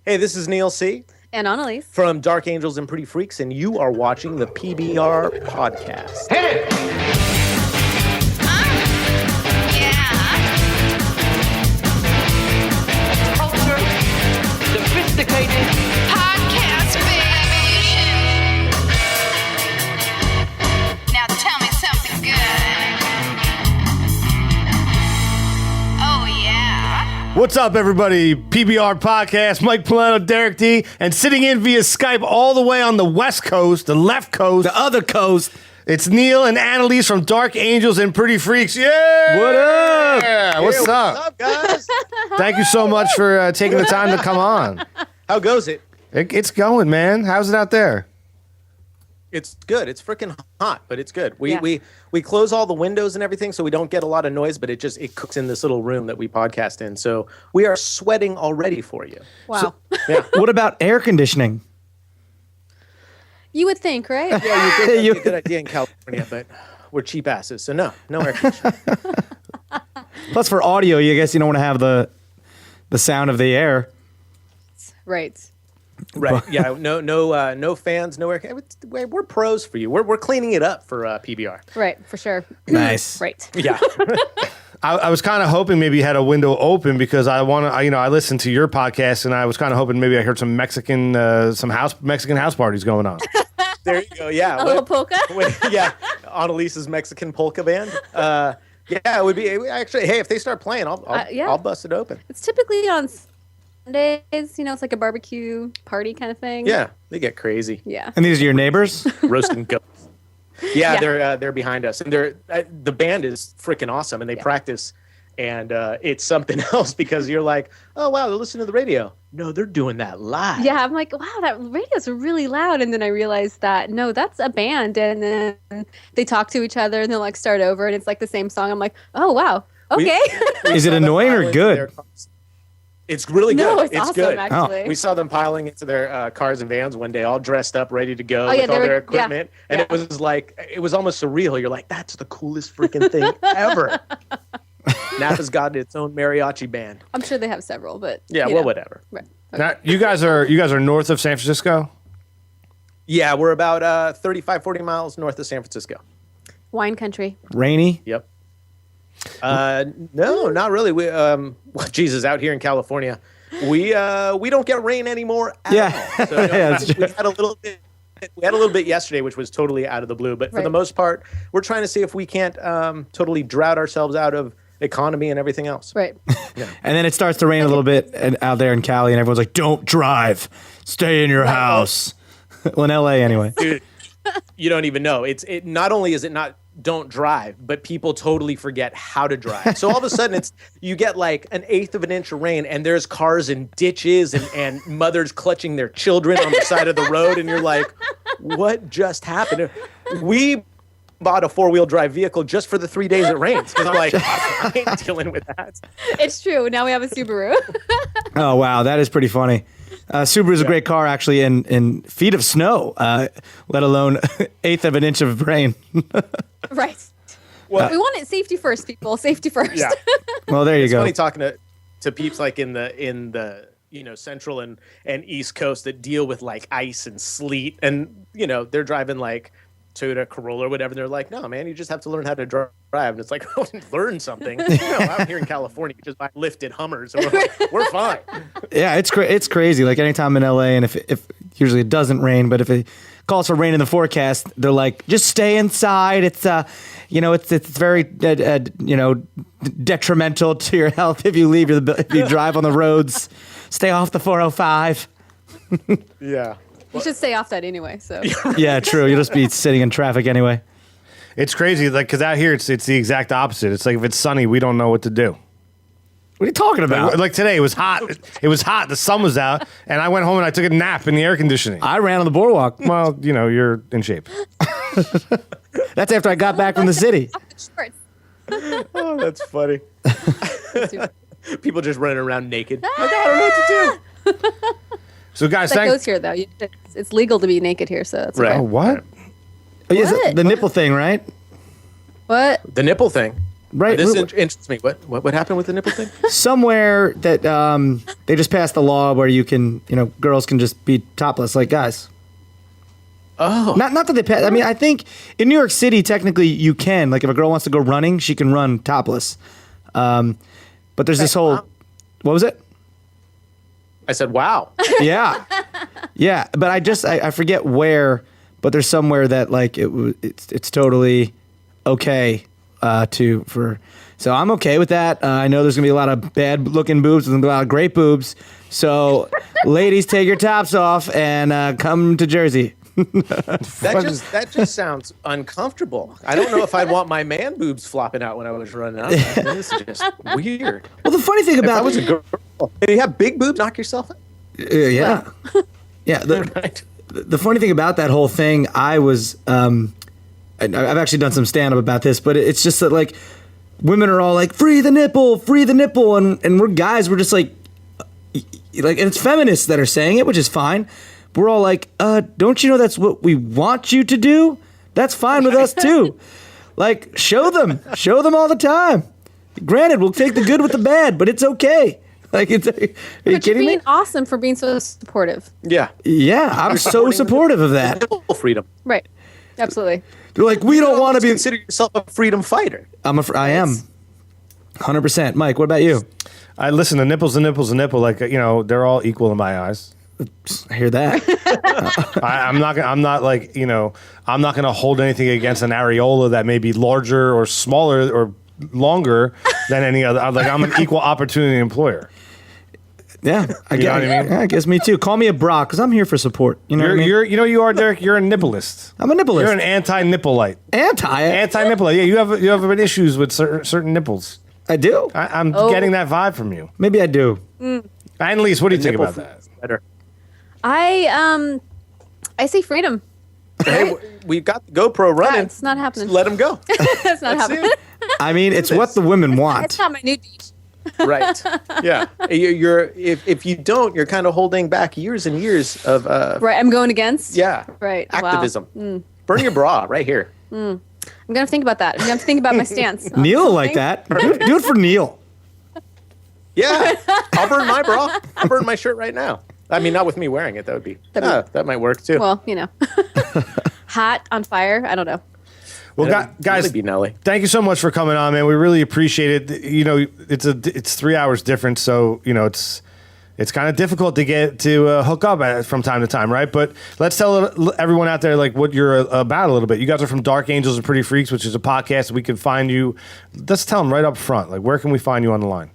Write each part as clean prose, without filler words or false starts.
Hey, this is Neil C. And Annaleis. From Dark Angels and Pretty Freaks, and you are watching the PBR podcast. Hit it! Culture, sophisticated podcast, baby. Now tell me something good. Oh, yeah. What's up, everybody? PBR Podcast, Mike Polano, Derek D, and sitting in via Skype all the way on the West Coast, the left coast, the other coast, it's Neil and Annaleis from Dark Angels and Pretty Freaks. Yeah! What up? Yeah, what's up? Guys? Thank you so much for taking the time to come on. How goes it? It's going, man. How's it out there? It's good. It's freaking hot, but it's good. We close all the windows and everything so we don't get a lot of noise, but it cooks in this little room that we podcast in. So we are sweating already for you. Wow. Yeah. What about air conditioning? You would think, right? Yeah, that'd be a good idea in California, but we're cheap asses, so no air conditioning. Plus, for audio, you guess you don't want to have the sound of the air. Right. Right. Yeah. No fans. No air. We're pros for you. We're cleaning it up for PBR. Right. For sure. Nice. Right. Yeah. I was kind of hoping maybe you had a window open because I listened to your podcast and I was kind of hoping maybe I heard some Mexican house parties going on. There you go. Yeah. A little polka? Yeah. Annaleis's Mexican polka band. Yeah, it would be actually. Hey, if they start playing, I'll bust it open. It's typically on Sundays. It's like a barbecue party kind of thing. Yeah, they get crazy. Yeah. And these are your neighbors? Roasting goats. Yeah, they're behind us, and the band is freaking awesome, and they practice, and it's something else because you're like, oh wow, they're listening to the radio. No, they're doing that live. Yeah, I'm like, wow, that radio's really loud, and then I realized that no, that's a band, and then they talk to each other, and they'll like start over, and it's like the same song. I'm like, oh wow, okay. Is it annoying or good? It's really good. No, it's awesome, good. actually. We saw them piling into their cars and vans one day, all dressed up, ready to go Oh, yeah, with all they their were- equipment. yeah, And it was almost surreal. You're like, that's the coolest freaking thing ever. Napa's got its own mariachi band. I'm sure they have several, but Yeah, you well, know. whatever. Right. Now, you guys are north of San Francisco? Yeah, we're about 35, 40 miles north of San Francisco. Wine country. Rainy? Yep. No, not really. We, Jesus, out here in California, we don't get rain anymore at all. So, we had a little bit. We had a little bit yesterday, which was totally out of the blue. But for the most part, we're trying to see if we can't totally drought ourselves out of economy and everything else. Right. And then it starts to rain a little bit out there in Cali, and everyone's like, don't drive. Stay in your house. Well, in L.A. anyway. Dude, you don't even know. It not only is it not don't drive, but people totally forget how to drive. So all of a sudden you get like an eighth of an inch of rain and there's cars in ditches and mothers clutching their children on the side of the road. And you're like, what just happened? We bought a 4-wheel drive vehicle just for the 3 days it rains. Cause I'm like, I ain't dealing with that. It's true. Now we have a Subaru. Oh, wow. That is pretty funny. Subaru's a great car, actually, in feet of snow, let alone eighth of an inch of rain. Right. Well, We want it safety first, people. Safety first. Yeah. Well, there you It's go. funny talking to peeps like in the central and east coast that deal with like ice and sleet, and they're driving like Toyota Corolla or whatever. And they're like, no, man, you just have to learn how to drive. And it's like, oh, learn something. Out here in California, you just buy lifted Hummers, and we're fine. Yeah, it's crazy. Like anytime in LA, and if usually it doesn't rain, but if it calls for rain in the forecast, they're like, just stay inside. It's it's very detrimental to your health if you drive on the roads. Stay off the 405. Yeah. You should stay off that anyway. So Yeah, true. You'll just be sitting in traffic anyway. It's crazy, like, because out here it's the exact opposite. It's like if it's sunny, we don't know what to do. What are you talking about? Like today, it was hot. It was hot. The sun was out, and I went home and I took a nap in the air conditioning. I ran on the boardwalk. Well, you're in shape. That's after I got back from the city. shorts. Oh, that's funny. People just running around naked. Like, I don't know what to do. So, guys, That goes here, though. It's legal to be naked here, so that's Right. okay. Oh, what? Oh, yes, What? the nipple thing, right? What? The nipple thing. Right. This interests me. What happened with the nipple thing? Somewhere that they just passed a law where you can, girls can just be topless like guys. Oh. Not that they passed. I mean, I think in New York City, technically you can. Like if a girl wants to go running, she can run topless. But there's this whole, what was it? I said, wow. Yeah. Yeah. But I forget where, but there's somewhere that like it's totally okay so I'm okay with that. I know there's gonna be a lot of bad looking boobs. There's gonna be a lot of great boobs. So ladies, take your tops off and come to Jersey. That just sounds uncomfortable. I don't know if I'd want my man boobs flopping out when I was running out. This is just weird. Well, the funny thing about if I was a girl, did you have big boobs? Knock yourself out. Yeah. Yeah. The funny thing about that whole thing, I was, I've actually done some stand-up about this, but it's just that like women are all like, free the nipple, and we're guys, we're just like, and it's feminists that are saying it, which is fine. We're all like, don't you know that's what we want you to do? That's fine with us too. Like, show them all the time. Granted, we'll take the good with the bad, but it's okay. Like, are you kidding me? Being awesome for being so supportive. Yeah. Yeah, I'm so supportive of that. Nipple freedom. Right. Absolutely. They're like, we don't want to be. Consider yourself a freedom fighter. I am. 100%. Mike, what about you? I listen. The nipple's a nipple's a nipple. Like they're all equal in my eyes. I hear that. I'm not gonna hold anything against an areola that may be larger or smaller or longer than any other. Like I'm an equal opportunity employer. Yeah, I know what I mean? Yeah, I guess me too. Call me a bra because I'm here for support. You know what I mean? You are, Derek. You're a nipplist. I'm a nipplist. You're an anti-nipplite. Anti-nipplite. Yeah, you have issues with certain nipples. I do. I'm getting that vibe from you. Maybe I do. Annalise, what do you think about that? Better. I say freedom. Hey, we've got the GoPro running. It's not happening. Let them go. It's not happening. I mean, it's what the women want. It's not my new beach. Right. Yeah. If you don't, you're kind of holding back years and years of Right. I'm going against. Yeah. Right. Activism. Wow. Burn your bra right here. I'm gonna think about that. I'm gonna think about my stance. on Neil something. like that. Do it for Neil. Yeah. I'll burn my bra. I'll burn my shirt right now. I mean, not with me wearing it. That might work too. Well, hot on fire. I don't know. Well, guys, really be Nelly. Thank you so much for coming on, man. We really appreciate it. It's 3 hours difference, so it's kind of difficult to get to hook up from time to time, right? But let's tell everyone out there like what you're about a little bit. You guys are from Dark Angels and Pretty Freaks, which is a podcast. We can find you. Let's tell them right up front. Like, where can we find you on the line?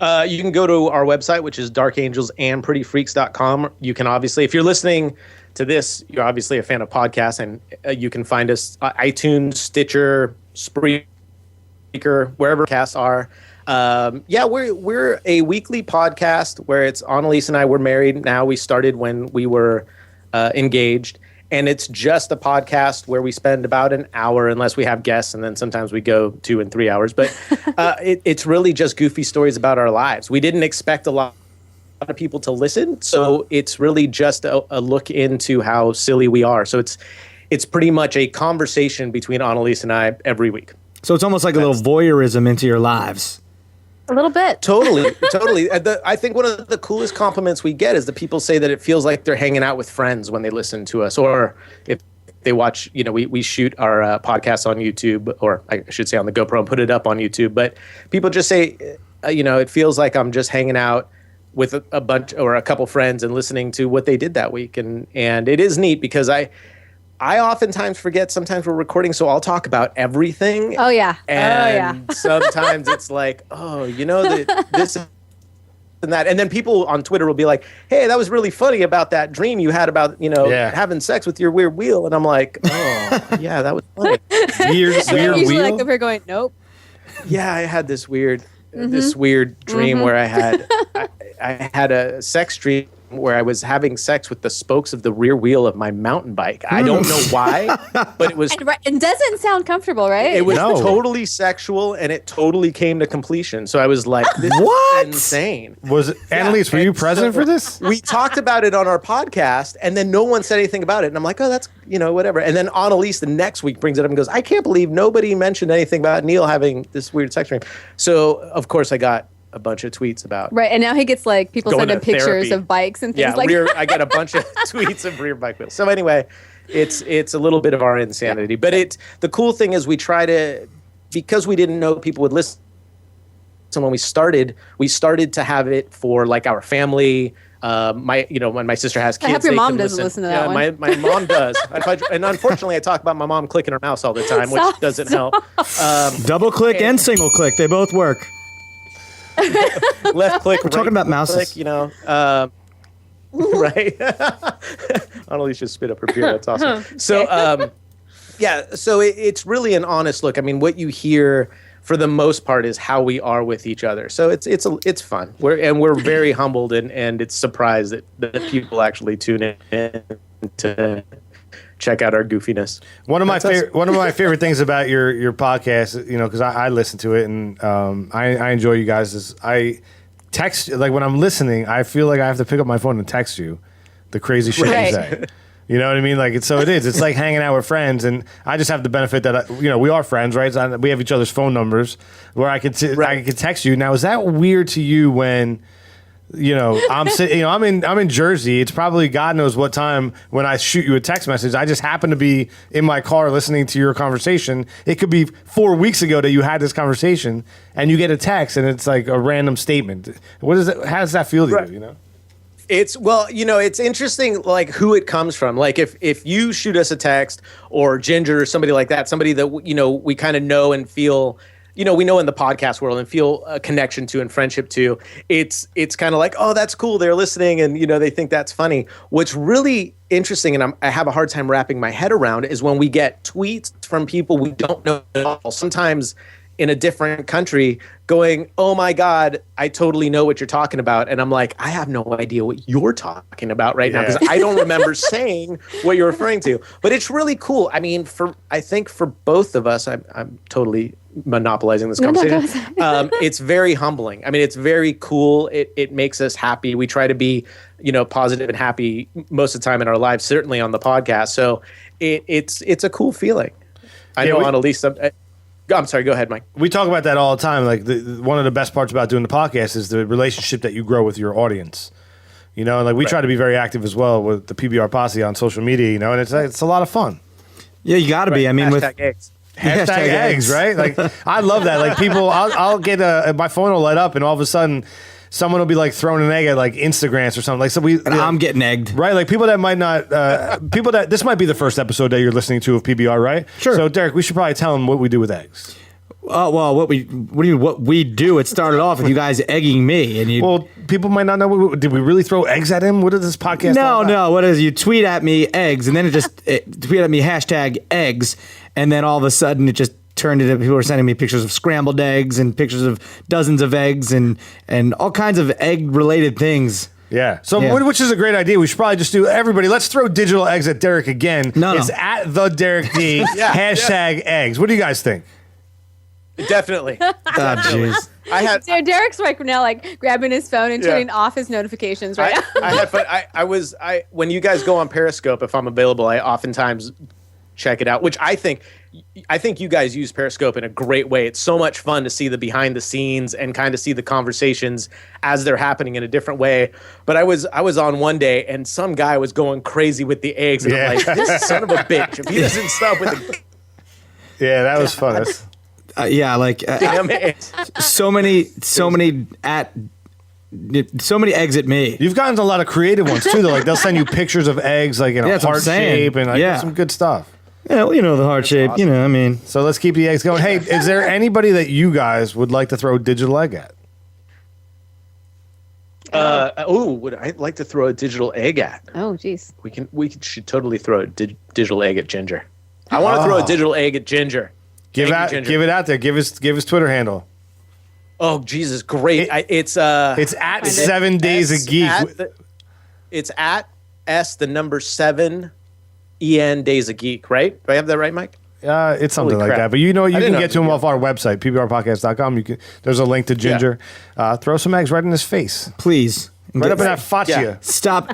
You can go to our website, which is darkangelsandprettyfreaks.com. You can obviously, if you're listening to this, you're obviously a fan of podcasts, and you can find us iTunes, Stitcher, Spreaker, wherever podcasts are. We're a weekly podcast where it's Annalise and I. We're married now. We started when we were engaged, and it's just a podcast where we spend about an hour, unless we have guests, and then sometimes we go 2 and 3 hours. But it's really just goofy stories about our lives. We didn't expect a lot of people to listen, so it's really just a look into how silly we are. So it's pretty much a conversation between Annalise and I every week. So it's almost like a little voyeurism into your lives. A little bit. Totally. I think one of the coolest compliments we get is that people say that it feels like they're hanging out with friends when they listen to us, or if they watch, we shoot our podcast on YouTube, or I should say on the GoPro, and put it up on YouTube. But people just say, it feels like I'm just hanging out with a bunch or a couple friends and listening to what they did that week. And it is neat because I oftentimes forget. Sometimes we're recording, so I'll talk about everything. Oh yeah. And sometimes it's like, this and that. And then people on Twitter will be like, "Hey, that was really funny about that dream you had about having sex with your weird wheel." And I'm like, "Oh, yeah, that was funny." Weird Usually wheel. like if we're going, nope. Yeah, I had this weird dream where I had a sex dream where I was having sex with the spokes of the rear wheel of my mountain bike. I don't know why, but it was. It doesn't sound comfortable, right? It was totally sexual, and it totally came to completion. So I was like, "This is insane." Was Annaleis? Were you present for this? We talked about it on our podcast, and then no one said anything about it. And I'm like, "Oh, that's whatever." And then Annaleis the next week brings it up and goes, "I can't believe nobody mentioned anything about Neil having this weird sex dream." So of course I got a bunch of tweets about right, and now he gets like people going send him to pictures therapy. of bikes and things I got a bunch of tweets of rear bike wheels. So anyway, it's a little bit of our insanity, but the cool thing is we try to, because we didn't know people would listen. So when we started to have it for like our family. When my sister has kids, I hope your mom doesn't listen to that one. My mom does, and unfortunately, I talk about my mom clicking her mouse all the time, which doesn't help. Double click and single click, they both work. Left click. We're talking about mouses. Click, right? Annaleis just spit up her beer. That's awesome. So, so it's really an honest look. I mean, what you hear for the most part is how we are with each other. So it's fun. We're very humbled and it's surprised that people actually tune in to check out our goofiness. One of my favorite things about your podcast, because I listen to it and I enjoy you guys, is I text, like when I'm listening, I feel like I have to pick up my phone and text you the crazy shit you say. You know what I mean? Like it's like hanging out with friends, and I just have the benefit that we are friends, right? So we have each other's phone numbers where I can text you. Now, is that weird to you when I'm sitting, I'm in Jersey. It's probably God knows what time when I shoot you a text message. I just happen to be in my car listening to your conversation. It could be 4 weeks ago that you had this conversation, and you get a text, and it's like a random statement. What is it? How does that feel to you? It's it's interesting, like who it comes from. Like if you shoot us a text or Ginger or somebody like that, somebody that we kind of know and feel, we know in the podcast world and feel a connection to and friendship to. It's kind of like, oh, that's cool, they're listening, and they think that's funny. What's really interesting, and I have a hard time wrapping my head around, is when we get tweets from people we don't know at all. Sometimes in a different country going, oh my God, I totally know what you're talking about. And I'm like, I have no idea what you're talking about right now, because I don't remember saying what you're referring to. But it's really cool. I mean, I think for both of us, I'm totally monopolizing this conversation. It's very humbling. I mean, it's very cool. It makes us happy. We try to be, positive and happy most of the time in our lives, certainly on the podcast. So it's a cool feeling. I know Annaleis, I'm sorry, go ahead, Mike. We talk about that all the time. Like one of the best parts about doing the podcast is the relationship that you grow with your audience. And like we try to be very active as well with the PBR Posse on social media, and it's a lot of fun. Yeah, you got to be. I mean, Hashtag eggs. Hashtag eggs, right? Like I love that. Like people, I'll get my phone will light up, and all of a sudden, someone will be like throwing an egg at like Instagrams or something. Like so I'm getting egged, right? Like people that might not, this might be the first episode that you're listening to of PBR, right? Sure. So Derek, we should probably tell them what we do with eggs. Well, what do you mean? What we do? It started off with you guys egging me, and well, people might not know. Did we really throw eggs at him? What is this podcast? No. What is? You tweet at me eggs, and then tweet at me hashtag eggs, and then all of a sudden it just turned into people were sending me pictures of scrambled eggs and pictures of dozens of eggs and all kinds of egg related things. Yeah. So, which is a great idea. We should probably just do everybody. Let's throw digital eggs at Derek again. No. It's at the Derek D. hashtag eggs. What do you guys think? Definitely. Oh, jeez. Derek's right now, like grabbing his phone and turning off his notifications right now. I had fun. When you guys go on Periscope, if I'm available, I oftentimes check it out, which I think you guys use Periscope in a great way. It's so much fun to see the behind the scenes and kind of see the conversations as they're happening in a different way. But I was on one day and some guy was going crazy with the eggs, and I'm like, this son of a bitch, if he doesn't stop with the that was fun. damn eggs. So many eggs at me. You've gotten a lot of creative ones too, though. Like they'll send you pictures of eggs, like in a heart shape, and some good stuff. Yeah, well, the heart shape. Awesome. I mean. So let's keep the eggs going. Hey, is there anybody that you guys would like to throw a digital egg at? Would I like to throw a digital egg at? Oh, jeez. We should totally throw a digital egg at Ginger. I want to throw a digital egg at Ginger. Give it out there. Give his Twitter handle. Oh, Jesus, great! It's at 7 Days a Geek. it's at S7 EN Days a Geek, right? Do I have that right, Mike? It's something Holy like crap. that. But you I can didn't know get to it him was off our website, pbrpodcast.com. There's a link to Ginger. Throw some eggs right in his face. Please. Right up in that fascia. Yeah. Stop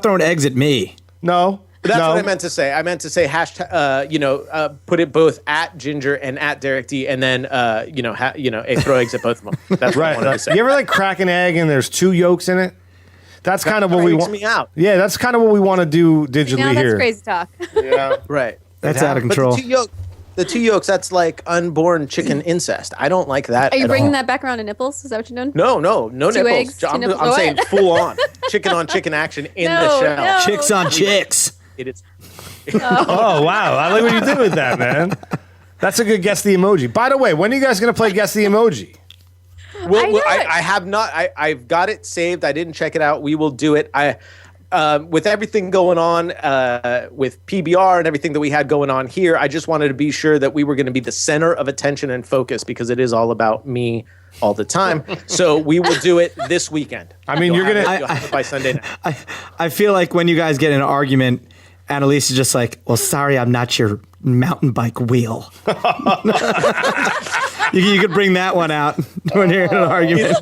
throwing eggs at me. No. That's no. what I meant to say. I meant to say hashtag, put it both at Ginger and at Derek D, and then, throw eggs at both of them. That's what I wanted to say. You ever like crack an egg and there's 2 yolks in it? That's kind of what we want. Me out. Yeah, that's kind of what we want to do digitally Now that's here. crazy talk. Yeah, right. That's out of But control. the 2 yolks, that's like unborn chicken incest. I don't like that. Are you at bringing all. that back around to nipples? Is that what you're doing? No nipples. eggs, 2 I'm nipples. saying What? full on chicken action in the No, shell. no. Chicks on chicks. It is. Oh, wow. I like what you did with that, man. That's a good guess the emoji. By the way, when are you guys going to play Guess the Emoji? I have not. I've got it saved. I didn't check it out. We will do it. With everything going on with PBR and everything that we had going on here, I just wanted to be sure that we were going to be the center of attention and focus because it is all about me all the time. So we will do it this weekend. I mean, you'll have it by Sunday night. I feel like when you guys get in an argument, Annalise is just like, well, sorry, I'm not your mountain bike wheel. You could bring that one out when you're in an argument.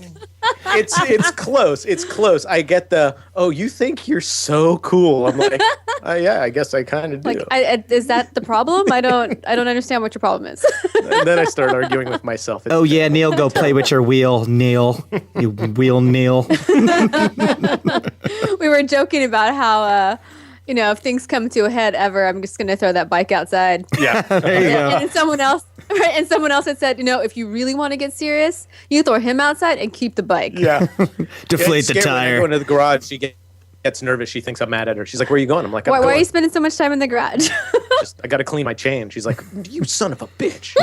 It's close. It's close. I get the, oh, you think you're so cool. I'm like, yeah, I guess I kind of do. Like, is that the problem? I don't understand what your problem is. And then I start arguing with myself. Oh, yeah, Neil, go play with your wheel, Neil. You wheel, Neil. We were joking about how, if things come to a head ever, I'm just going to throw that bike outside. Yeah. There you go. And then someone else had said, if you really want to get serious, you throw him outside and keep the bike. Yeah. Deflate the When I tire. go into the garage, she gets nervous. She thinks I'm mad at her. She's like, where are you going? I'm like, Why are you spending so much time in the garage? I got to clean my chain. She's like, you son of a bitch.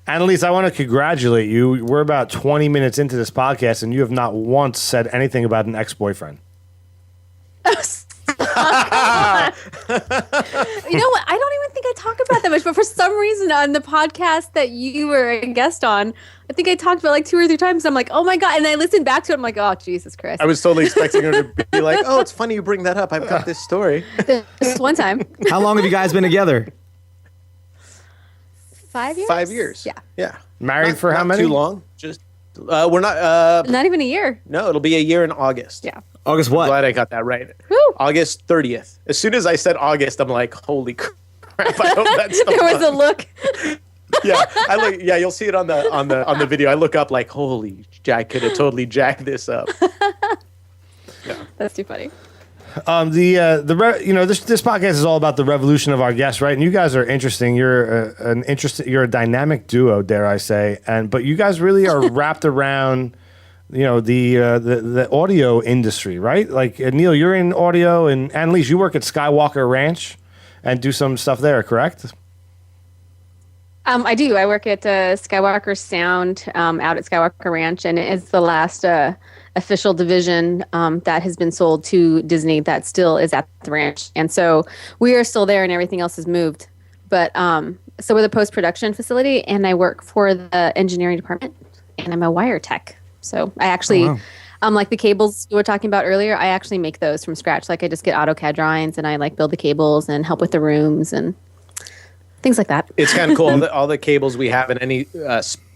Annalise, I want to congratulate you. We're about 20 minutes into this podcast, and you have not once said anything about an ex-boyfriend. You know what? I don't even think I talk about that much, but for some reason on the podcast that you were a guest on, I think I talked about like 2 or 3 times. I'm like, oh my God. And I listened back to it. I'm like, oh, Jesus Christ. I was totally expecting her to be like, oh, it's funny you bring that up. I've got this story. Just one time. How long have you guys been together? 5 years? 5 years. Yeah. Yeah. Married for how many? Too long. Just, we're not, Not even a year. no, it'll be a year in August. Yeah. August what? Glad I got that right. Woo. August 30th. As soon as I said August, I'm like, holy crap. I hope that's the There was a month. look. Yeah, you'll see it on the video. I look up like, holy, I could have totally jacked this up. That's too funny. This podcast is all about the revolution of our guests, right? And you guys are interesting. You're you're a dynamic duo, dare I say, but you guys really are wrapped around, the audio industry, right? Like Neil, you're in audio, and Annalise, you work at Skywalker Ranch and do some stuff there, correct? I do. I work at Skywalker Sound out at Skywalker Ranch, and it's the last official division that has been sold to Disney that still is at the ranch. And so we are still there and everything else has moved. But so we're the post-production facility, and I work for the engineering department, and I'm a wire tech. So I actually, like the cables you were talking about earlier, I actually make those from scratch. Like I just get AutoCAD drawings and I like build the cables and help with the rooms and things like that. It's kind of cool. All the cables we have and any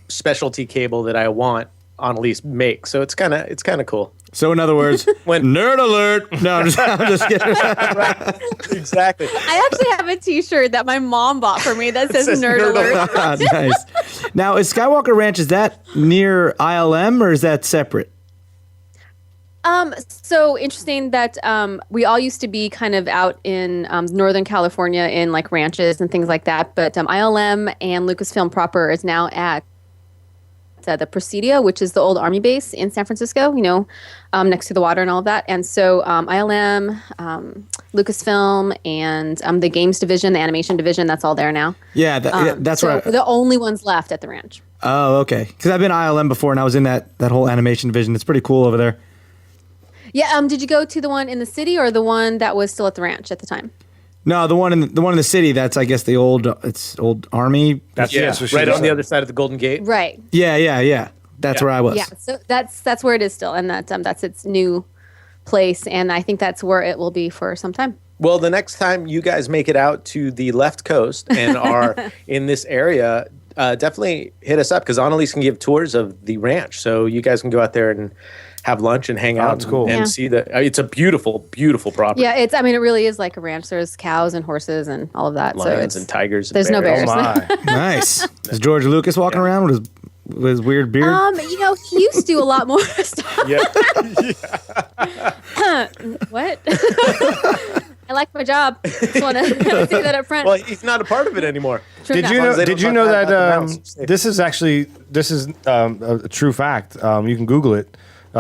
specialty cable that I want, Annalise makes. So it's kind of cool. So in other words, nerd alert. No, I'm just kidding. Right. Exactly. I actually have a T-shirt that my mom bought for me that says Nerd Alert. Nice. Now, is Skywalker Ranch, is that near ILM or is that separate? So interesting that we all used to be kind of out in Northern California in like ranches and things like that. But ILM and Lucasfilm proper is now at the Presidio, which is the old Army base in San Francisco, next to the water and all of that. And so ILM, Lucasfilm, and the games division, the animation division, that's all there now. Yeah, that's so right. We're the only ones left at the ranch. Oh, okay. Because I've been ILM before, and I was in that whole animation division. It's pretty cool over there. Yeah. Did you go to the one in the city or the one that was still at the ranch at the time? No, the one in the city. That's, I guess, the old Army. That's right on the other side of the Golden Gate. Right. Yeah. That's where I was. Yeah. So that's where it is still, and that's its new place, and I think that's where it will be for some time. Well, the next time you guys make it out to the left coast and are in this area, definitely hit us up because Annaleis can give tours of the ranch. So you guys can go out there and have lunch and hang out cool. and see it's a beautiful, beautiful property. Yeah, it really is like a ranch. There's cows and horses and all of that. Lions so and tigers. And there's no bears. bears. Oh my. Nice. Is George Lucas walking around with his weird beard? He used to do a lot more stuff. Yeah. What? I like my job. Just want to say that up front. Well, he's not a part of it anymore. True Did enough. you long know? as they Did don't you talk know bad that about the mouse. this is a true fact? You can Google it.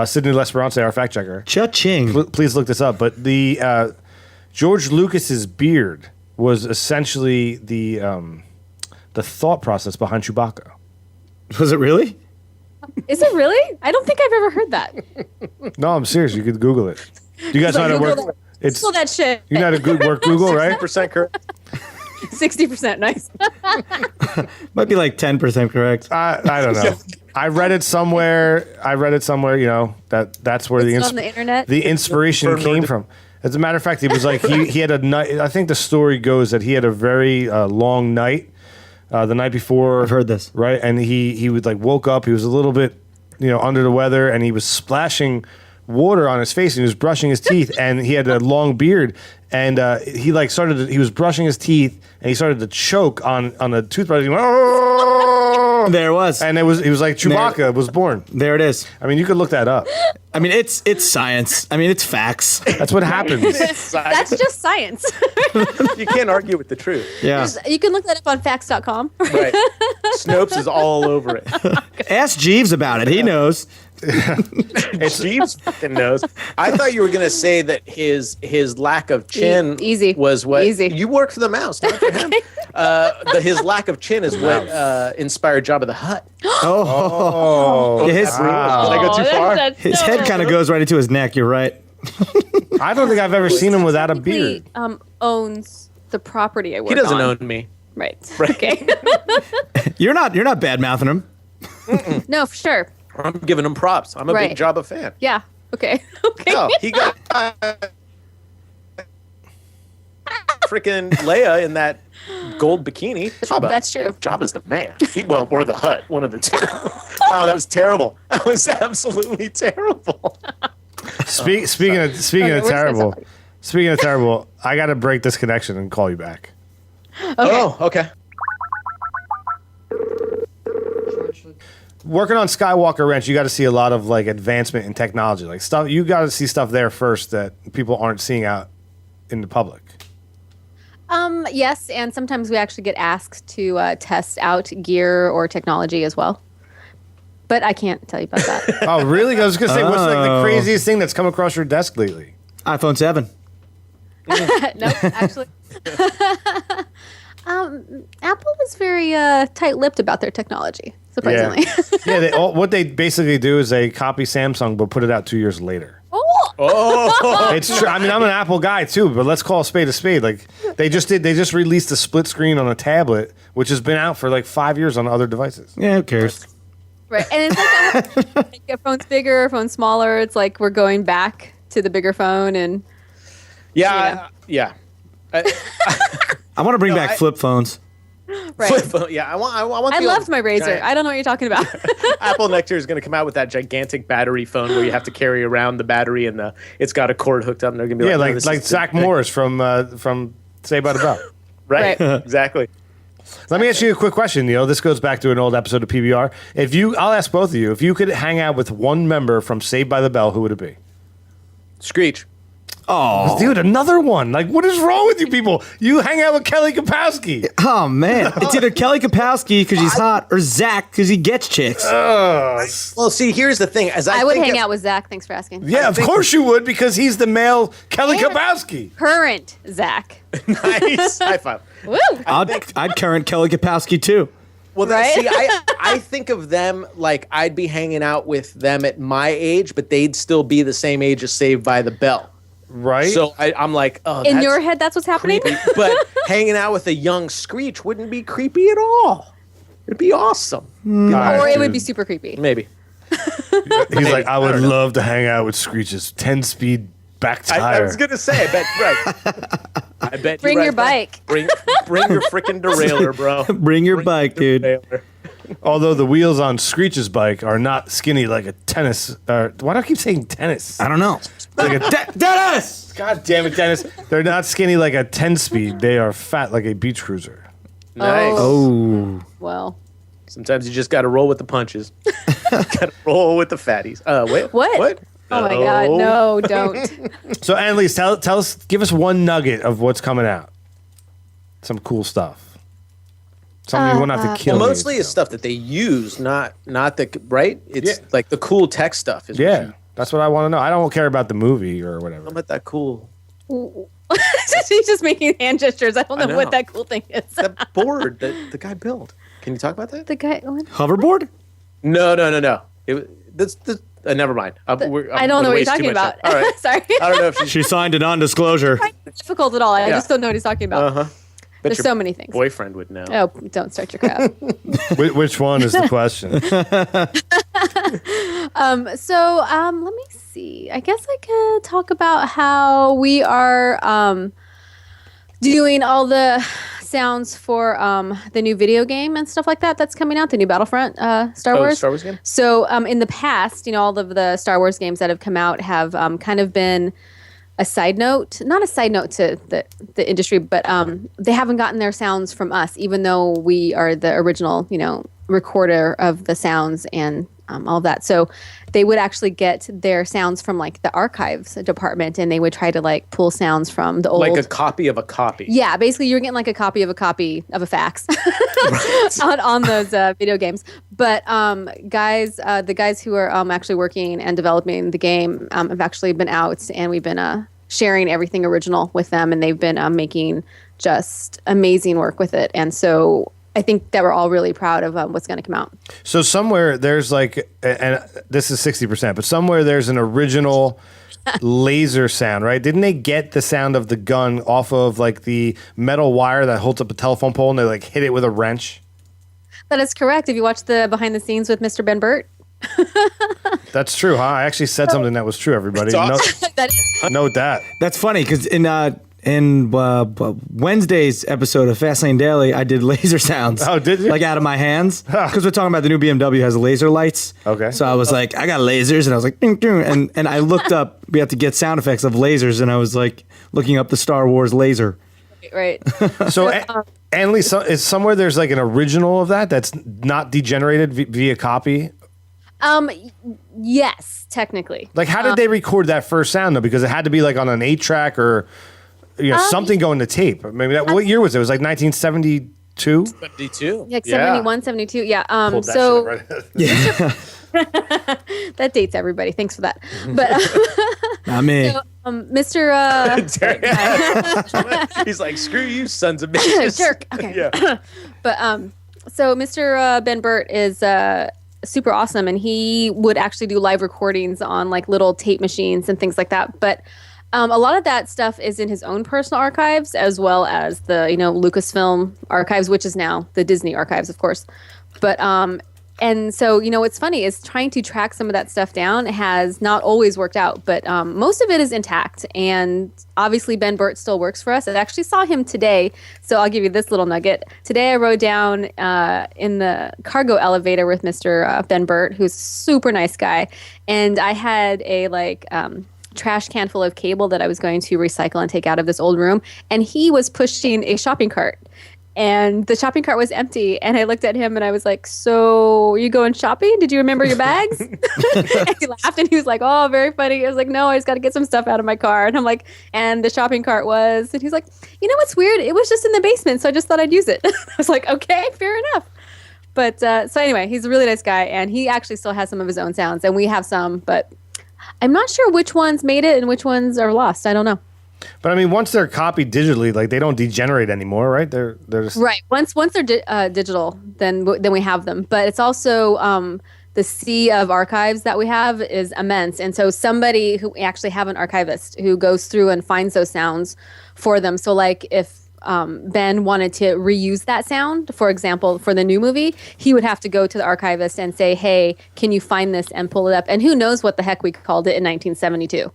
Sydney L'Esperance, our fact checker. Cha-ching. Please look this up. But the George Lucas's beard was essentially the thought process behind Chewbacca. Was it really? Is it really? I don't think I've ever heard that. No, I'm serious. You could Google it. You guys know how to Google work. that. It's Google that shit. you know how to work Google, right? 100% correct. 60% nice. Might be like 10% correct. I don't know. I read it somewhere. You know that's where It's on the internet? the inspiration came from. As a matter of fact, he was like he had a night. I think the story goes that he had a very long night the night before. I've heard this. Right, and he would like woke up. He was a little bit under the weather, and he was splashing water on his face, and he was brushing his teeth, and he had a long beard, and he was brushing his teeth, and he started to choke on a toothbrush. He went, "Oh!" There it was. And it was like Chewbacca was born. There it is. I mean, you could look that up. I mean, it's science. I mean, it's facts. That's what happens. That's just science. You can't argue with the truth. Yeah. You can look that up on facts.com. Right. Snopes is all over it. Ask Jeeves about it. He knows. Jeeves fucking knows. I thought you were going to say that his lack of chin Easy. was what Easy. you worked for the mouse, not for him. His lack of chin is what inspired Jabba the Hutt. Oh. Yeah, Did I go too far? his head kind of goes right into his neck. You're right. I don't think I've ever seen him without a beard. Owns the property I work He doesn't on. own me. Right. Okay. You're not bad mouthing him. No, for sure. I'm giving him props. I'm a Right. big Jabba fan. Yeah. Okay. Okay. No, he got freaking Leia in that gold bikini. Jabba. That's true. Jabba's the man. Or the Hutt, one of the two. Wow, that was terrible. That was absolutely terrible. Speaking of terrible, I got to break this connection and call you back. Okay. Oh, okay. Working on Skywalker Ranch, you got to see a lot of like advancement in technology, like stuff. You got to see stuff there first that people aren't seeing out in the public. Yes, and sometimes we actually get asked to test out gear or technology as well. But I can't tell you about that. Oh, really? I was gonna say, what's like the craziest thing that's come across your desk lately? iPhone 7. Nope, actually. Apple was very tight-lipped about their technology, surprisingly. What they basically do is they copy Samsung but put it out 2 years later. Oh! It's true. I mean, I'm an Apple guy too, but let's call a spade a spade. Like they just released a split screen on a tablet, which has been out for like 5 years on other devices. Yeah, who cares? Right, and it's like a phone's bigger, phone's smaller. It's like we're going back to the bigger phone, and Yeah. I want to bring back flip phones. right. Flip phone. Yeah, I want. I the loved my Razor. giant- I don't know what you're talking about. Apple next year is going to come out with that gigantic battery phone where you have to carry around the battery and it's got a cord hooked up. And they're going to be Yeah, like, no, like this like is- Zach Morris from Saved by the Bell. Right. Right. Exactly. Let me ask you a quick question, Neil. This goes back to an old episode of PBR. I'll ask both of you, if you could hang out with one member from Saved by the Bell, who would it be? Screech. Oh, Dude, another one. Like, what is wrong with you people? You hang out with Kelly Kapowski. oh man! It's either Kelly Kapowski because she's hot or Zach because he gets chicks. Well, see, here's the thing. As I would think hang of- out with Zach. Thanks for asking. Yeah, of course you would, because he's the male Kelly Kapowski. Current Zach. Nice. High five. Woo! I'd current Kelly Kapowski too. Well, Right? see, I think of them like I'd be hanging out with them at my age, but they'd still be the same age as Saved by the Bell. Right? So I'm like, oh, In that's your head, that's what's happening? creepy. But hanging out with a young Screech wouldn't be creepy at all. It'd be awesome. Or it would be super creepy. Maybe. He's like, I would love to hang out with Screech's 10-speed Spec I tire. was gonna say, I bet right. I bet. Bring you're your right, bike. Bring your freaking derailleur, bro. Bring your bike, dude. Derailleur. Although the wheels on Screech's bike are not skinny like a tennis. Why do I keep saying tennis? I don't know. Like a Dennis! God damn it, Dennis. They're not skinny like a 10-speed. They are fat like a beach cruiser. Nice. Oh. Well, Sometimes you just got to roll with the punches. Got to roll with the fatties. Wait. What? What? oh my God, no, don't. So, Annaleis, tell us, give us one nugget of what's coming out. Some cool stuff. Something you won't have to kill. Well, me. mostly it's stuff that they use, not the right. It's Yeah. like the cool tech stuff. Is Yeah, that's what I want to know. I don't care about the movie or whatever. How about that cool? He's just making hand gestures. I don't I know what know. that cool thing is. That board that the guy built. Can you talk about that? The guy. What? Hoverboard? No. Never mind. I don't know what you're talking about. All right. Sorry. I don't know if she's. She signed a non-disclosure. It's difficult at all. I Yeah. just don't know what he's talking about. Uh-huh. Bet There's your so many things. Boyfriend would know. Oh, don't start your crap. Which one is the question? Let me see. I guess I could talk about how we are doing all the sounds for the new video game and stuff like that that's coming out, the new Battlefront Star Wars. Star Wars game? So in the past, all of the Star Wars games that have come out have kind of been a side note, not a side note to the industry, but they haven't gotten their sounds from us, even though we are the original, recorder of the sounds and all of that. So they would actually get their sounds from like the archives department, and they would try to like pull sounds from the old, Like a copy of a copy. yeah, basically you're getting like a copy of a fax on those video games. But the guys who are actually working and developing the game have actually been out, and we've been sharing everything original with them, and they've been making just amazing work with it. And so I think that we're all really proud of what's going to come out. So somewhere there's like, and this is 60%, but somewhere there's an original laser sound, right? Didn't they get the sound of the gun off of like the metal wire that holds up a telephone pole, and they like hit it with a wrench? That is correct. If you watch the behind the scenes with Mr. Ben Burt, That's true, huh? I actually said something that was true, everybody. That's awesome. that is. Note that. That's funny because in Wednesday's episode of Fastlane Daily, I did laser sounds. Oh, did you? Like out of my hands. Because we're talking about the new BMW has laser lights. Okay. So I was like, I got lasers. And I was like, ding, ding. And I looked up, we have to get sound effects of lasers. And I was like, looking up the Star Wars laser. Right. So, Annaleis, is somewhere there's like an original of that's not degenerated via copy? Yes, technically. Like, how did they record that first sound, though? Because it had to be like on an 8-track or something going to tape. Maybe what year was it? It was like 1972? 72. Like 71, 72. Yeah. Pulled that So shit right. that dates everybody. Thanks for that. But Not me. Mr. He's like, screw you, sons of bitches. Jerk. Okay. Yeah. But so Mr. Ben Burt is super awesome, and he would actually do live recordings on like little tape machines and things like that. But a lot of that stuff is in his own personal archives, as well as the Lucasfilm archives, which is now the Disney archives, of course. But and so what's funny is trying to track some of that stuff down has not always worked out, but most of it is intact. And obviously Ben Burt still works for us. I actually saw him today, so I'll give you this little nugget. Today I rode down in the cargo elevator with Mr. Ben Burt, who's a super nice guy, and I had a trash can full of cable that I was going to recycle and take out of this old room, and he was pushing a shopping cart. And the shopping cart was empty. And I looked at him and I was like, so are you going shopping? Did you remember your bags? And he laughed and he was like, oh, very funny. I was like, no, I just got to get some stuff out of my car. And I'm like, and the shopping cart was, and he's like, what's weird? It was just in the basement. So I just thought I'd use it. I was like, okay, fair enough. But so anyway, he's a really nice guy. And he actually still has some of his own sounds. And we have some, but I'm not sure which ones made it and which ones are lost. I don't know. But I mean, once they're copied digitally, like they don't degenerate anymore, right? They're just right. Once they're digital, then we have them. But it's also the sea of archives that we have is immense, and so somebody who actually have an archivist who goes through and finds those sounds for them. So like if Ben wanted to reuse that sound, for example, for the new movie, he would have to go to the archivist and say, hey, can you find this and pull it up? And who knows what the heck we called it in 1972.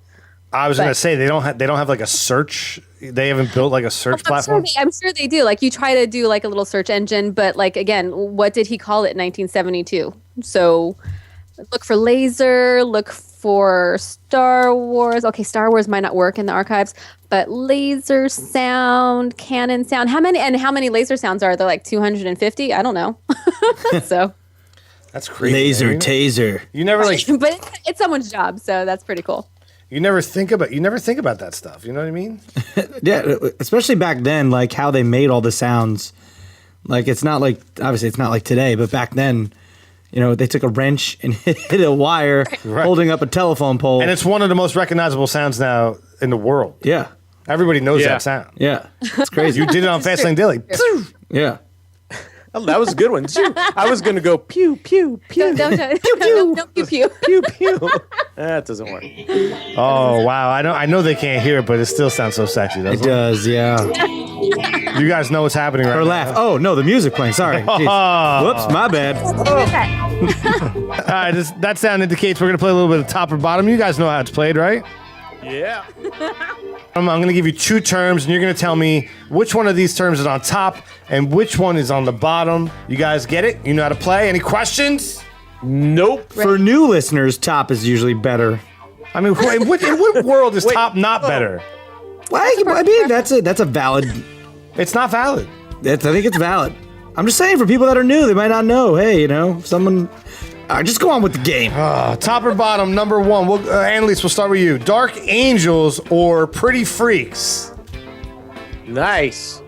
I was gonna say they don't have like a search. They haven't built like a search platform. I'm sure they do. Like you try to do like a little search engine, but like again, what did he call it in 1972? So look for laser, look for Star Wars. Okay, Star Wars might not work in the archives, but laser sound, Canon sound. How many laser sounds are there? Like 250? I don't know. So that's crazy. Laser taser. You never like, but it's someone's job, so that's pretty cool. You never think about that stuff. You know what I mean? Yeah, especially back then, like how they made all the sounds. Like it's not like obviously it's not like today, but back then, you know, they took a wrench and hit a wire holding up a telephone pole. And it's one of the most recognizable sounds now in the world. Yeah. Everybody knows that sound. Yeah. It's crazy. You did it on Fastlane Daily. Yeah. Oh, that was a good one. I was going to go pew, pew, pew. Don't pew pew. Pew, pew. That doesn't work. Oh, wow. I know they can't hear it, but it still sounds so sexy, doesn't it? It does, yeah. You guys know what's happening right Or now. laugh. Oh, no, the music playing. Sorry. Jeez. Whoops, my bad. All right, that sound indicates we're going to play a little bit of top or bottom. You guys know how it's played, right? Yeah. I'm going to give you two terms, and you're going to tell me which one of these terms is on top and which one is on the bottom. You guys get it? You know how to play? Any questions? Nope. For new listeners, top is usually better. I mean, in what world is top not better? Well, I mean, that's a valid. It's not valid. I think it's valid. I'm just saying, for people that are new, they might not know. Hey, you know, someone. Just go on with the game. Top or bottom, number one. Annaleis, we'll start with you. Dark Angels or Pretty Freaks? Nice.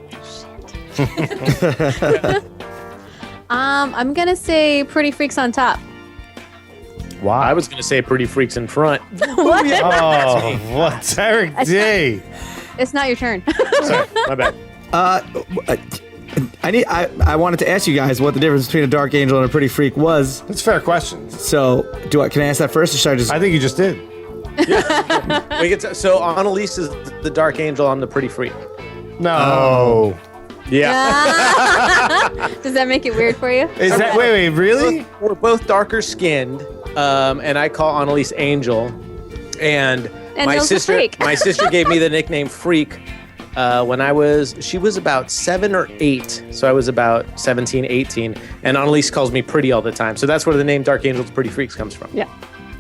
I'm gonna say Pretty Freaks on top. Wow. I was going to say Pretty Freaks in front. What? Oh, what? Derek D. It's not your turn. Sorry, my bad. I wanted to ask you guys what the difference between a dark angel and a pretty freak was. That's a fair question. So, can I ask that first, or should I just? I think you just did. So Annaleis is the Dark Angel. I'm the Pretty Freak. No. Yeah. Does that make it weird for you? Is that wait, really? We're both darker skinned, and I call Annaleis Angel, and my Neil's the sister. Freak. My sister gave me the nickname Freak when she was about 7 or 8, so I was about 17, 18, and Annaleis calls me Pretty all the time, so that's where the name Dark Angels Pretty Freaks comes from. Yeah.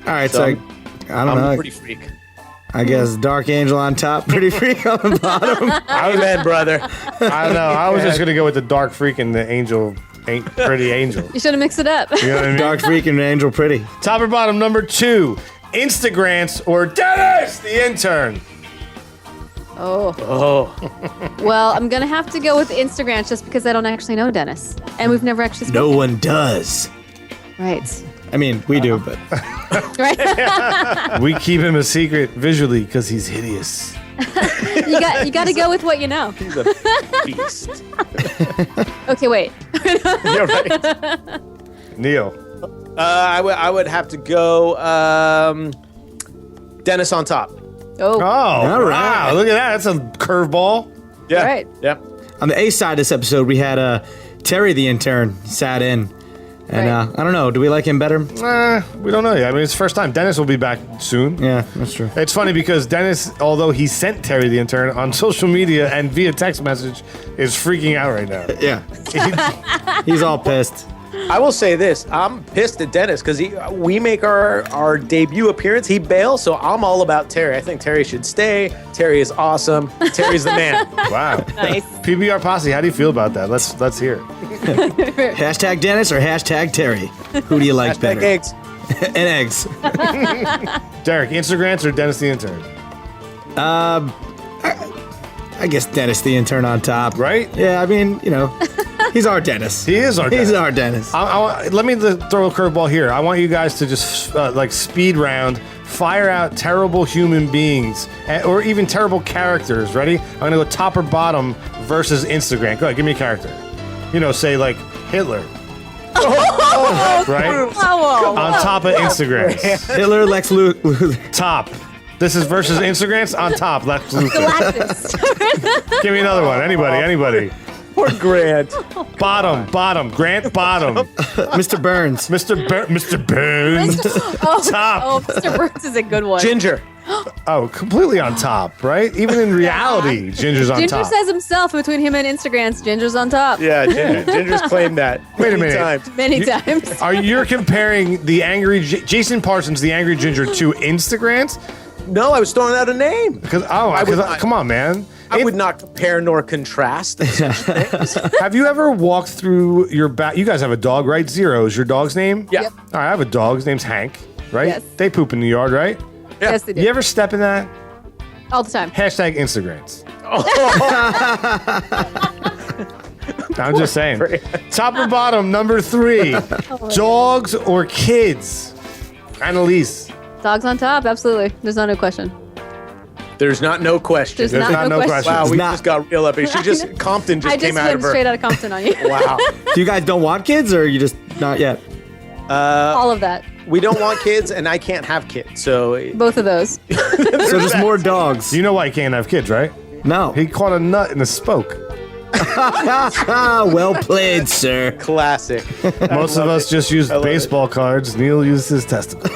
All right, So I don't know. the Pretty Freak. I guess dark angel on top, pretty freak on the bottom. Amen, brother. I don't know. I was just gonna go with the Dark Freak and the Angel, Pretty Angel. You should have mixed it up. You know what I mean? Dark freak and angel pretty. Top or bottom, number two. Instagrants or Dennis, the intern? Oh. Well, I'm gonna have to go with Instagram just because I don't actually know Dennis, and we've never actually spoken. No one does. Right. I mean, we do, but Right. We keep him a secret visually because he's hideous. you got to go with what you know. He's a beast. Okay, wait. You're right. Neil. I would have to go Dennis on top. Oh. Oh, All right. wow. Look at that. That's a curveball. Yeah. All right. Yeah. on the A side of this episode, we had Terry the intern sat in. And Right. I don't know. Do we like him better? We don't know yet. I mean, it's the first time. Dennis will be back soon. Yeah, that's true. It's funny because Dennis, although he sent Terry the intern on social media and via text message, is freaking out right now. Yeah. He's all pissed. I will say this. I'm pissed at Dennis because we make our debut appearance. He bails, so I'm all about Terry. I think Terry should stay. Terry is awesome. Terry's the man. Wow. Nice. PBR Posse, how do you feel about that? Let's hear it. Hashtag Dennis or hashtag Terry? Who do you like Hashtag better? eggs. And eggs. Derek, Instagrants or Dennis the intern? I guess Dennis the intern on top. Right? Yeah, I mean, he's our Dennis. He is our Dennis. He's our Dennis. Let me throw a curveball here. I want you guys to just speed round, fire out terrible human beings or even terrible characters. Ready? I'm gonna go top or bottom versus Instagram. Go ahead, give me a character. Say like Hitler. Right? Oh, On top of Instagram. Hitler, Lex Luthor. Top. This is versus Instagrams on top. Lex Luthor. Galactus. Give me another one. Anybody. Poor Grant. Bottom. Grant, bottom. Mr. Burns. Mr. Burns. Oh, Top. Oh, Mr. Burns is a good one. Ginger. Oh, completely on top, right? Even in reality, Ginger's on Ginger top. says himself between him and Instagrams, Ginger's on top. Yeah, Ginger's claimed that. Wait a many minute. times. Many times. Are you comparing the angry Jason Parsons, the angry Ginger, to Instagrams? No, I was throwing out a name. Because would not. come on, man. I would not compare nor contrast. Have you ever walked through your back? You guys have a dog, right? Zero is your dog's name? Yeah. Yep. All right, I have a dog. His name's Hank, right? Yes. They poop in the yard, right? Yes, they do. You ever step in that? All the time. Hashtag Instagrams. I'm just saying. Top or bottom, number 3. Dogs or kids? Annaleis. Dogs on top, absolutely. There's no question. There's no question. There's There's not no question. Wow, we Not- just got real up here. Compton just I came just out went of her. straight out of Compton on you. Wow. Do you guys don't want kids, or you just not yet? All of that. We don't want kids, and I can't have kids. So Both of those. So just more dogs. You know why he can't have kids, right? No. He caught a nut in a spoke. Well played, sir. classic. Most of us just use baseball cards. Neil used his testicles.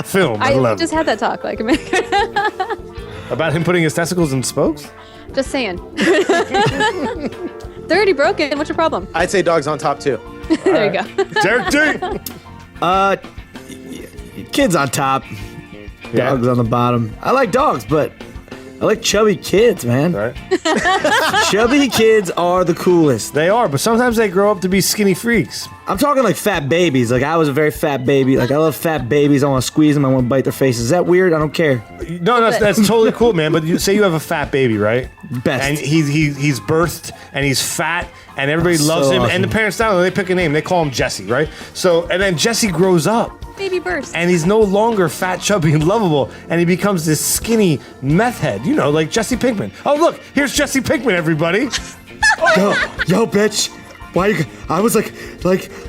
Film. I 11. just had that talk. Like, About him putting his testicles in spokes? just saying. They're already broken. What's your problem? I'd say dogs on top too. There you go. Derek D. Kids on top, Yeah. dogs on the bottom. I like dogs, but I like chubby kids, man. Right. Chubby kids are the coolest. They are, but sometimes they grow up to be skinny freaks. I'm talking like fat babies. Like I was a very fat baby. Like I love fat babies. I want to squeeze them. I want to bite their faces. Is that weird? I don't care. No, that's totally cool, man. But you say you have a fat baby, right? Best. And he's birthed and he's fat and everybody loves So him. awesome. And the parents down there, they pick a name. They call him Jesse, right? So and then Jesse grows up Baby burst. and he's no longer fat, chubby, and lovable, and he becomes this skinny meth head. You know, like Jesse Pinkman. Oh look, here's Jesse Pinkman, everybody. Yo, bitch. Why you? I was like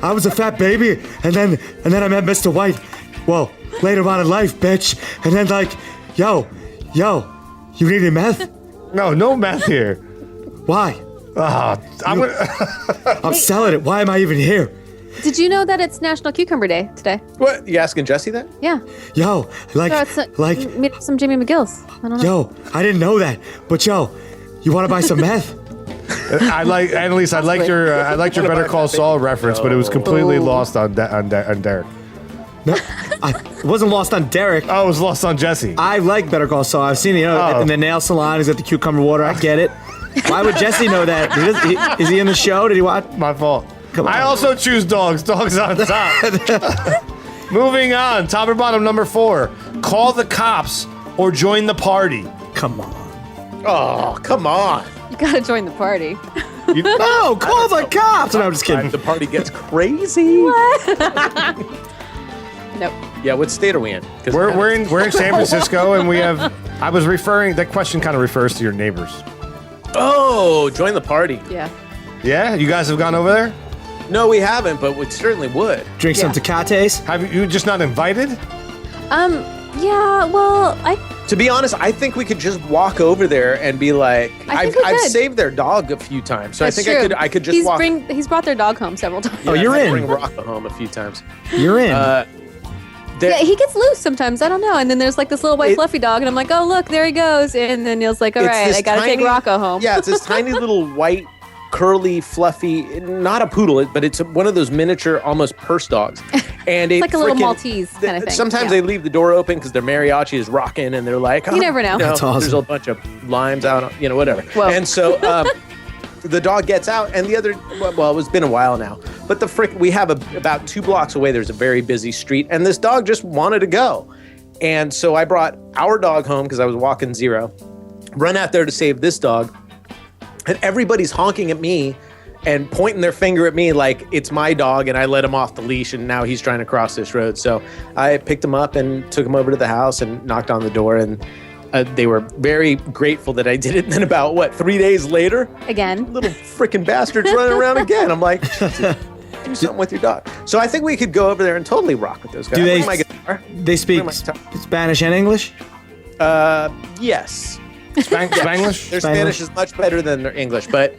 I was a fat baby, and then I met Mr. White. Well, later on in life, bitch. And then like, yo, you need any meth? No meth here. Why? I'm gonna. I'm selling it. Why am I even here? Did you know that it's National Cucumber Day today? What? You asking Jesse that? Yeah. Yo, like, So it's meet up some Jimmy McGill's. I don't know. yo, I didn't know that. But yo, you want to buy some meth? I like Annalise. I liked your Better Call Saul reference, but it was completely lost on Derek. No, it wasn't lost on Derek. Oh, it was lost on Jesse. I like Better Call Saul. I've seen it, in the nail salon. He's got the cucumber water. I get it. Why would Jesse know that? Is he in the show? Did he watch? My fault. Come on. I also choose dogs. Dogs on top. Moving on. Top or bottom, number 4. Call the cops or join the party. Come on. Oh, come on. You gotta join the party. No, call the cops. No, I'm just kidding. The party gets crazy. Nope. Yeah, what state are we in? 'Cause We're in San Francisco, and we have. I was referring. That question kind of refers to your neighbors. Oh, join the party. Yeah. Yeah, you guys have gone over there. No, we haven't, but we certainly would. Drink some Tecates. Have you just not invited? Yeah. Well, To be honest, I think we could just walk over there and be like, I think we I've could. saved their dog a few times, so that's I think true. I could just he's walk. He's brought their dog home several times. Oh, you're I'd in. Bring Rocco home a few times. You're in. Yeah, he gets loose sometimes. I don't know. And then there's like this little white fluffy dog, and I'm like, oh look, there he goes. And then Neil's like, all It's right, this I gotta take tiny- Rocco home. Yeah, it's this tiny little white, curly, fluffy, not a poodle, but it's one of those miniature, almost purse dogs. And it's like a little Maltese kind of thing. Sometimes Yeah. they leave the door open because their mariachi is rocking, and they're like, oh, You never know. That's awesome. There's a bunch of limes out, whatever. Whoa. And so the dog gets out, and the other, well, it's been a while now, but we have about 2 blocks away, there's a very busy street, and this dog just wanted to go. And so I brought our dog home because I was walking Zero, run out there to save this dog, and everybody's honking at me and pointing their finger at me like it's my dog, and I let him off the leash, and now he's trying to cross this road. So I picked him up and took him over to the house and knocked on the door, and they were very grateful that I did it. And then about, 3 days later, Again. little freaking bastards running around again. I'm like, Jesus, do something with your dog. So I think we could go over there and totally rock with those guys. Do they- Bring my guitar. They speak Bring my guitar. Spanish and English. Yes. Spanglish? Their Spanish is much better than their English, but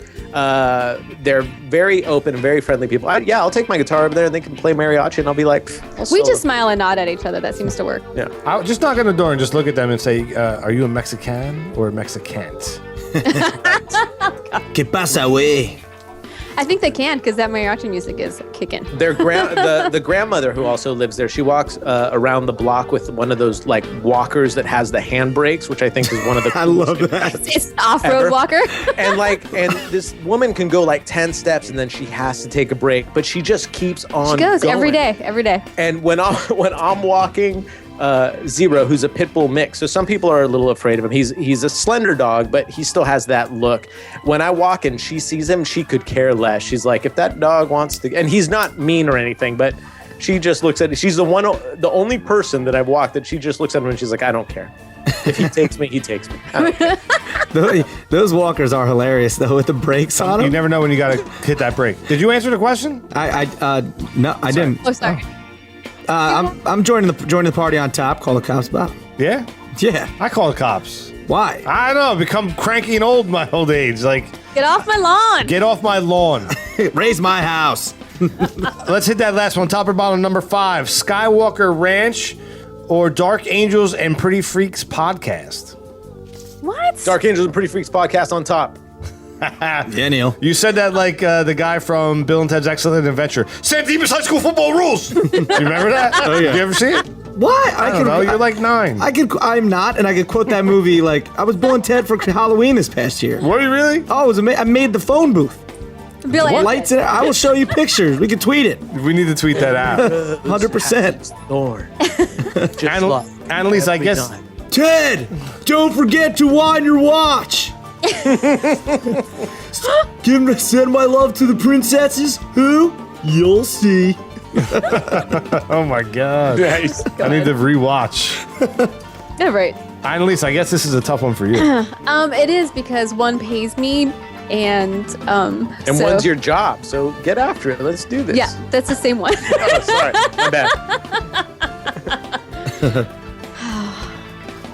they're very open and very friendly people. I'll take my guitar over there and they can play mariachi, and I'll be like, We just smile and nod at each other. That seems to work. yeah. I'll just knock on the door and just look at them and say, are you a Mexican or a Mexicant? ¿Qué pasa, güey? I think they can because that mariachi music is kicking. Their the grandmother who also lives there, she walks around the block with one of those like walkers that has the handbrakes, which I think is one of the I love that. It's an off-road Ever. walker. and this woman can go like 10 steps and then she has to take a break, but she just keeps on She goes going. every day. And when I'm walking Zero, who's a pit bull mix, so some people are a little afraid of him. He's a slender dog, but he still has that look. When I walk and she sees him, she could care less. She's like, if that dog wants to, and he's not mean or anything, but she just looks at it. She's the only person that I've walked that she just looks at him and she's like, I don't care. If he takes me, he takes me. I don't care. Those walkers are hilarious though, with the brakes on You them. never know when you got to hit that brake. Did you answer the question? No, I didn't. Oh, sorry. I'm joining the party on top. Call the cops, Bob. Yeah? Yeah. I call the cops. Why? I don't know. Become cranky and old in my old age. Like, Get off my lawn. get off my lawn. Raise my house. Let's hit that last one. Top or bottom, number 5. Skywalker Ranch or Dark Angels and Pretty Freaks podcast? What? Dark Angels and Pretty Freaks podcast on top. Yeah, Neil. You said that like the guy from Bill and Ted's Excellent Adventure. San Dimas High School football rules. Do you remember that? Oh, yeah. You ever see it? What? I don't know. You're like 9. I'm not, and I could quote that movie like I was Bill and Ted for Halloween this past year. Were you really? Oh, it was I made the phone booth. Bill and Lights in it. I will show you pictures. We can tweet it. We need to tweet that out. 100%. Thorn. Annalise, I guess. Ted, don't forget to wind your watch. Send my love to the princesses. Who? You'll see. Oh my God. Nice. I need to rewatch. Yeah, right. Annalise, I guess this is a tough one for you. It is because one pays me and And so, one's your job, so get after it. Let's do this. Yeah, that's the same one. Oh, sorry. My bad.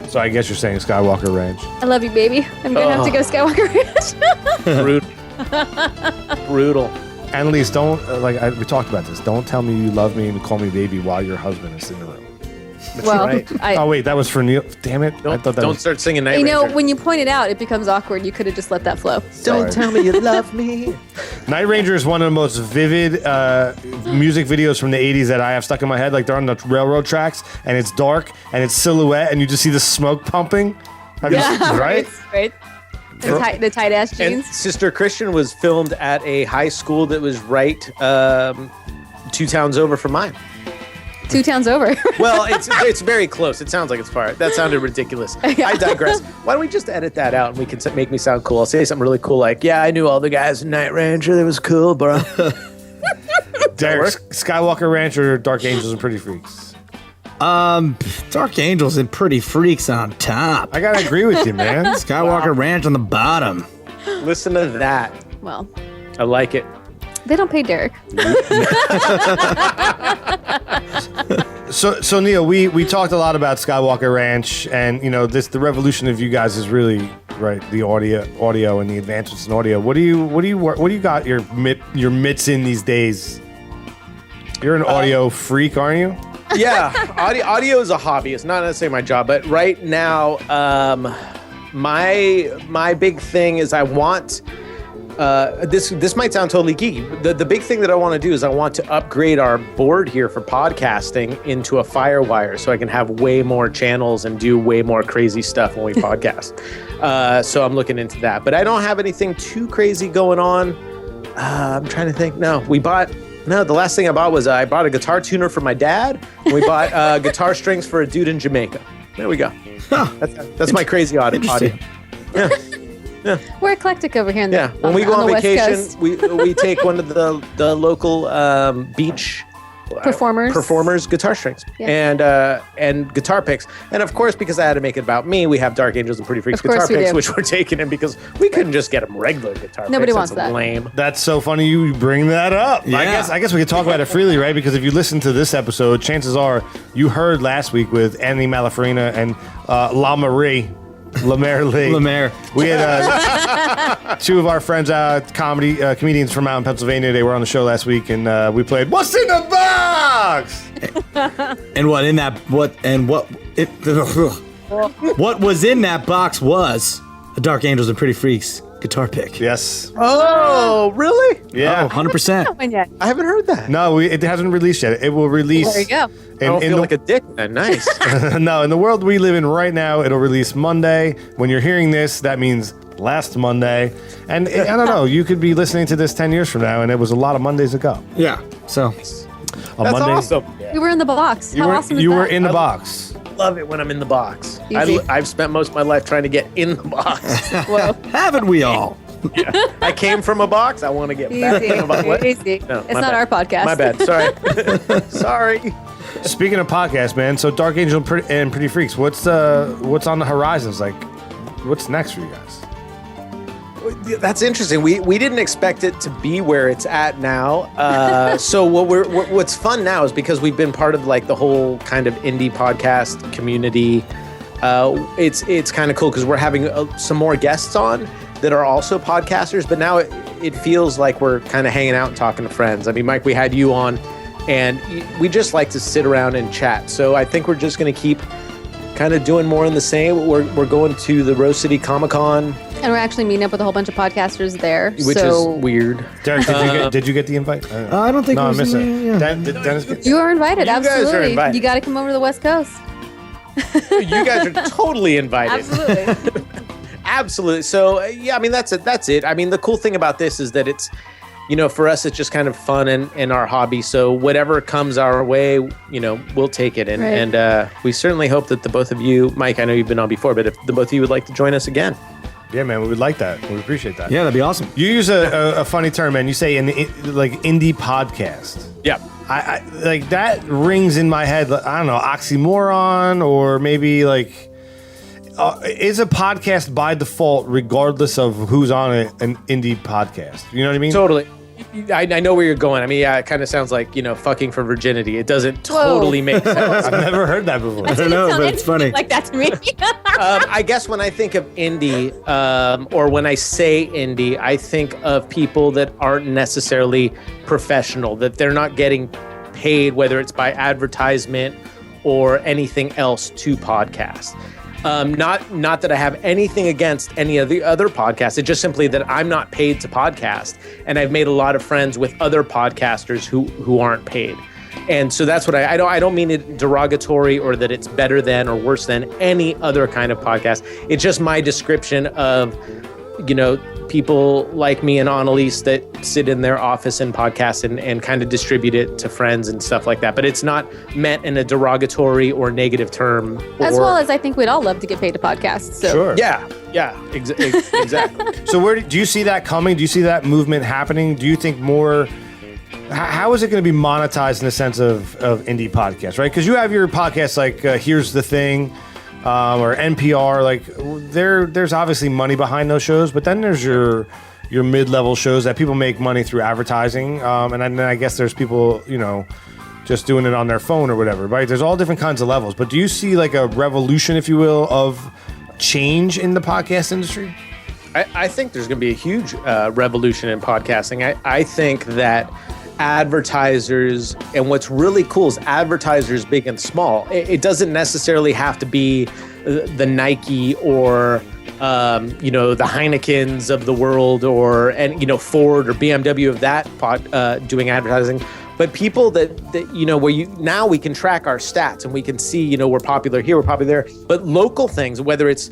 So I guess you're saying Skywalker Ranch. I love you, baby. I'm gonna have to go Skywalker Ranch. Brutal. Annalise, don't, we talked about this. Don't tell me you love me and call me baby while your husband is in the room. Well, right. Oh, wait, that was for Neil. Damn it. I thought that Don't was. start singing Night you know, Ranger. when you point it out, it becomes awkward. You could have just let that flow. Sorry. Don't tell me you love me. Night Ranger is one of the most vivid music videos from the 80s that I have stuck in my head. Like they're on the railroad tracks and it's dark and it's silhouette and you just see the smoke pumping. Have you seen- right? Right. The tight ass And jeans. Sister Christian was filmed at a high school that was right 2 towns over from mine. 2 towns over. Well, it's very close. It sounds like it's far. That sounded ridiculous. I digress. Why don't we just edit that out and we can make me sound cool? I'll say something really cool like, yeah, I knew all the guys in Night Ranger. That was cool, bro. Derek, Skywalker Ranch or Dark Angels and Pretty Freaks? Dark Angels and Pretty Freaks on top. I gotta agree with you, man. Skywalker Ranch on the bottom. Listen to that. Well, I like it. they don't pay Derek. So Neil, we talked a lot about Skywalker Ranch, and you know the revolution of you guys is really right. The audio and the advancements in audio. What do you got your mitts in these days? You're an audio freak, aren't you? Yeah, audio is a hobby. It's not necessarily my job, but right now, my big thing is I want. This might sound totally geeky. The big thing that I want to do is I want to upgrade our board here for podcasting into a Firewire so I can have way more channels and do way more crazy stuff when we podcast. So I'm looking into that. But I don't have anything too crazy going on. I'm trying to think. The last thing I bought was I bought a guitar tuner for my dad. And we bought guitar strings for a dude in Jamaica. There we go. That's my crazy audio. Yeah. We're eclectic over here. When we go on the West vacation, Coast. we take one of the local beach performers guitar strings and guitar picks, and of course because I had to make it about me, we have Dark Angels and Pretty Freaks guitar picks, which we're taking in because we couldn't just get them regular guitar. Nobody picks. wants That's that. Lame. That's so funny you bring that up. Yeah. I guess we could talk about it freely, right? Because if you listen to this episode, chances are you heard last week with Annie Malafarina and La Marie. Lemaire Lee. Lemaire. We had two of our friends, comedians from out in Pennsylvania. They were on the show last week, and we played "What's in the Box?" And what was in that box was a Dark Angels and Pretty Freaks guitar pick. Yes. Oh, really? Yeah. Oh, 100%. One yet. I haven't heard that. No, it hasn't released yet. It will release. There you go. I don't feel like a dick then. Nice. No, in the world we live in right now, it'll release Monday. When you're hearing this, that means last Monday. And I don't know, you could be listening to this 10 years from now, and it was Oh, Mondays ago. Yeah. So That's Monday, awesome. You were in the box. How awesome is you that? were in the box. Love it when I'm in the box. Easy. I've spent most of my life trying to get in the box. Whoa. haven't we all? I came from a box. I want to get back Easy. in a box. What? Easy. No, It's my not bad. our podcast. My bad. Sorry. Sorry. Speaking of podcasts, man, so Dark Angel and Pretty Freaks, what's on the horizons? Like, what's next for you guys? That's interesting. We didn't expect it to be where it's at now. So what's fun now is because we've been part of like the whole kind of indie podcast community. It's kind of cool because we're having some more guests on that are also podcasters. But now it feels like we're kind of hanging out and talking to friends. I mean, Mike, we had you on, and we just like to sit around and chat. So I think we're just going to keep kind of doing more in the same. We're going to the Rose City Comic-Con. And we're actually meeting up with a whole bunch of podcasters there. Which is weird. Derek, did you get the invite? I don't think No, it I was missed in it. there, yeah. Did Dennis get You are invited. You guys are Absolutely. invited. You got to come over to the West Coast. You guys are totally invited. Absolutely. Absolutely. So yeah, I mean that's it. I mean the cool thing about this is that it's, for us it's just kind of fun and our hobby. So whatever comes our way, we'll take it. And Right. and we certainly hope that the both of you, Mike, I know you've been on before, but if the both of you would like to join us again. Yeah, man, we would like that. We appreciate that. Yeah, that'd be awesome. You use a funny term, man. You say like indie podcast. Yeah. I like that rings in my head. I don't know, oxymoron, or maybe like is a podcast by default, regardless of who's on it, an indie podcast? You know what I mean? Totally. I know where you're going. I mean, yeah, it kind of sounds like, fucking for virginity. It doesn't totally make sense. I've never heard that before. I don't know, but it's funny. Like that to me. I guess when I think of indie, or when I say indie, I think of people that aren't necessarily professional, that they're not getting paid, whether it's by advertisement or anything else to podcast. Not that I have anything against any of the other podcasts. It's just simply that I'm not paid to podcast, and I've made a lot of friends with other podcasters who aren't paid. And so that's what I don't mean it derogatory or that it's better than or worse than any other kind of podcast. It's just my description of, people like me and Annaleis that sit in their office and podcast and kind of distribute it to friends and stuff like that. But it's not meant in a derogatory or negative term. As well as I think we'd all love to get paid to podcast. So. Sure. Yeah, exactly. So where do you see that coming? Do you see that movement happening? Do you think more? How is it going to be monetized in the sense of indie podcasts, right? Because you have your podcasts like Here's the Thing, or NPR. Like there's obviously money behind those shows, but then there's your mid-level shows that people make money through advertising, and then I guess there's people just doing it on their phone or whatever, right? There's all different kinds of levels. But do you see like a revolution, if you will, of change in the podcast industry? I think there's going to be a huge revolution in podcasting. I think that advertisers, and what's really cool is advertisers big and small. It doesn't necessarily have to be the Nike or the Heinekens of the world, or Ford or BMW of that doing advertising. But people that where now we can track our stats and we can see, we're popular here, we're popular there. But local things, whether it's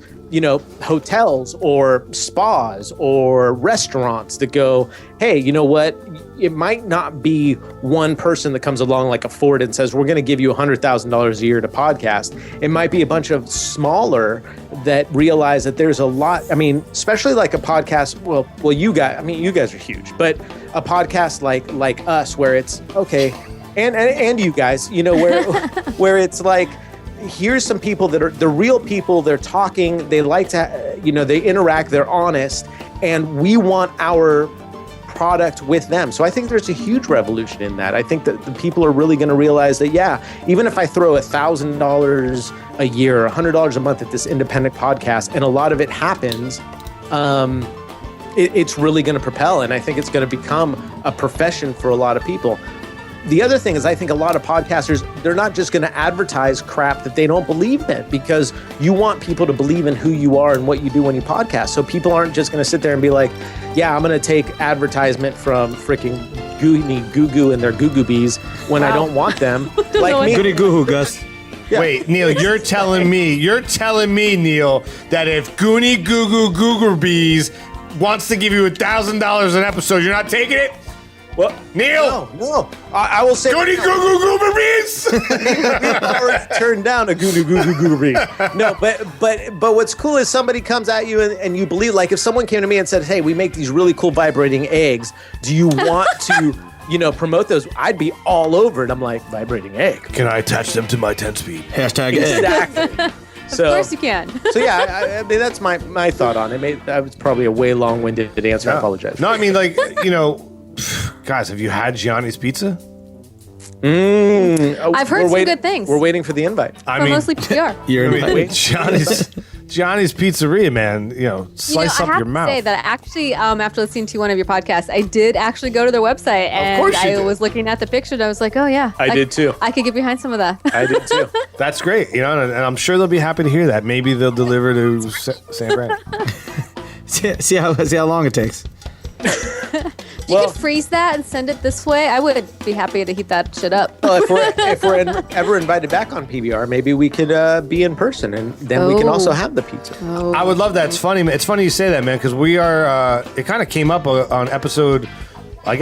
hotels or spas or restaurants that go, hey, you know what? It might not be one person that comes along like a Ford and says, we're going to give you $100,000 a year to podcast. It might be a bunch of smaller that realize that there's a lot. I mean, especially like a podcast. Well, you guys are huge, but a podcast like us, where it's okay. And you guys, where it's like, here's some people that are the real people. They're talking. They like to, they interact. They're honest, and we want our product with them. So I think there's a huge revolution in that. I think that the people are really going to realize that, yeah, even if I throw $1,000 a year or $100 a month at this independent podcast, and a lot of it happens, it's really going to propel. And I think it's going to become a profession for a lot of people. The other thing is, I think a lot of podcasters, they're not just going to advertise crap that they don't believe in, because you want people to believe in who you are and what you do when you podcast. So people aren't just going to sit there and be like, yeah, I'm going to take advertisement from freaking Goonie Goo Goo and their Goo Goo Bees when I don't want them. Like me. Goody Goo Goo, Gus. Yeah. Wait, Neil, you're telling me, Neil, that if Goonie Goo Goo Goo Goo Bees wants to give you $1,000 an episode, you're not taking it? Well, Neil! No. I will say... Goody Goo Goo Goo Bees! We've already turned down a Goo Goo Goo Goo Bee. No, but what's cool is somebody comes at you and you believe, like if someone came to me and said, hey, we make these really cool vibrating eggs. Do you want to, promote those? I'd be all over it. I'm like, vibrating egg. Can I attach them to my 10-speed? Hashtag egg. Exactly. Of course you can. So yeah, I mean, that's my thought on it. That was probably a way long-winded answer. I apologize. No, I mean, guys, have you had Gianni's Pizza? I've heard some good things. We're waiting for the invite. Mostly PR. Johnny's Pizzeria, man. Slice up your mouth. I have to say that actually, after listening to one of your podcasts, I did actually go to their website, and I was looking at the picture, and I was like, oh yeah, I did too. I could get behind some of that. I did too. That's great, and I'm sure they'll be happy to hear that. Maybe they'll deliver to San Fran. see how long it takes. If you could freeze that and send it this way, I would be happy to heat that shit up. Well, if we're ever invited back on PBR, maybe we could be in person, and then we can also have the pizza. I would love that. It's funny you say that, man, because we are. It kind of came up on episode 1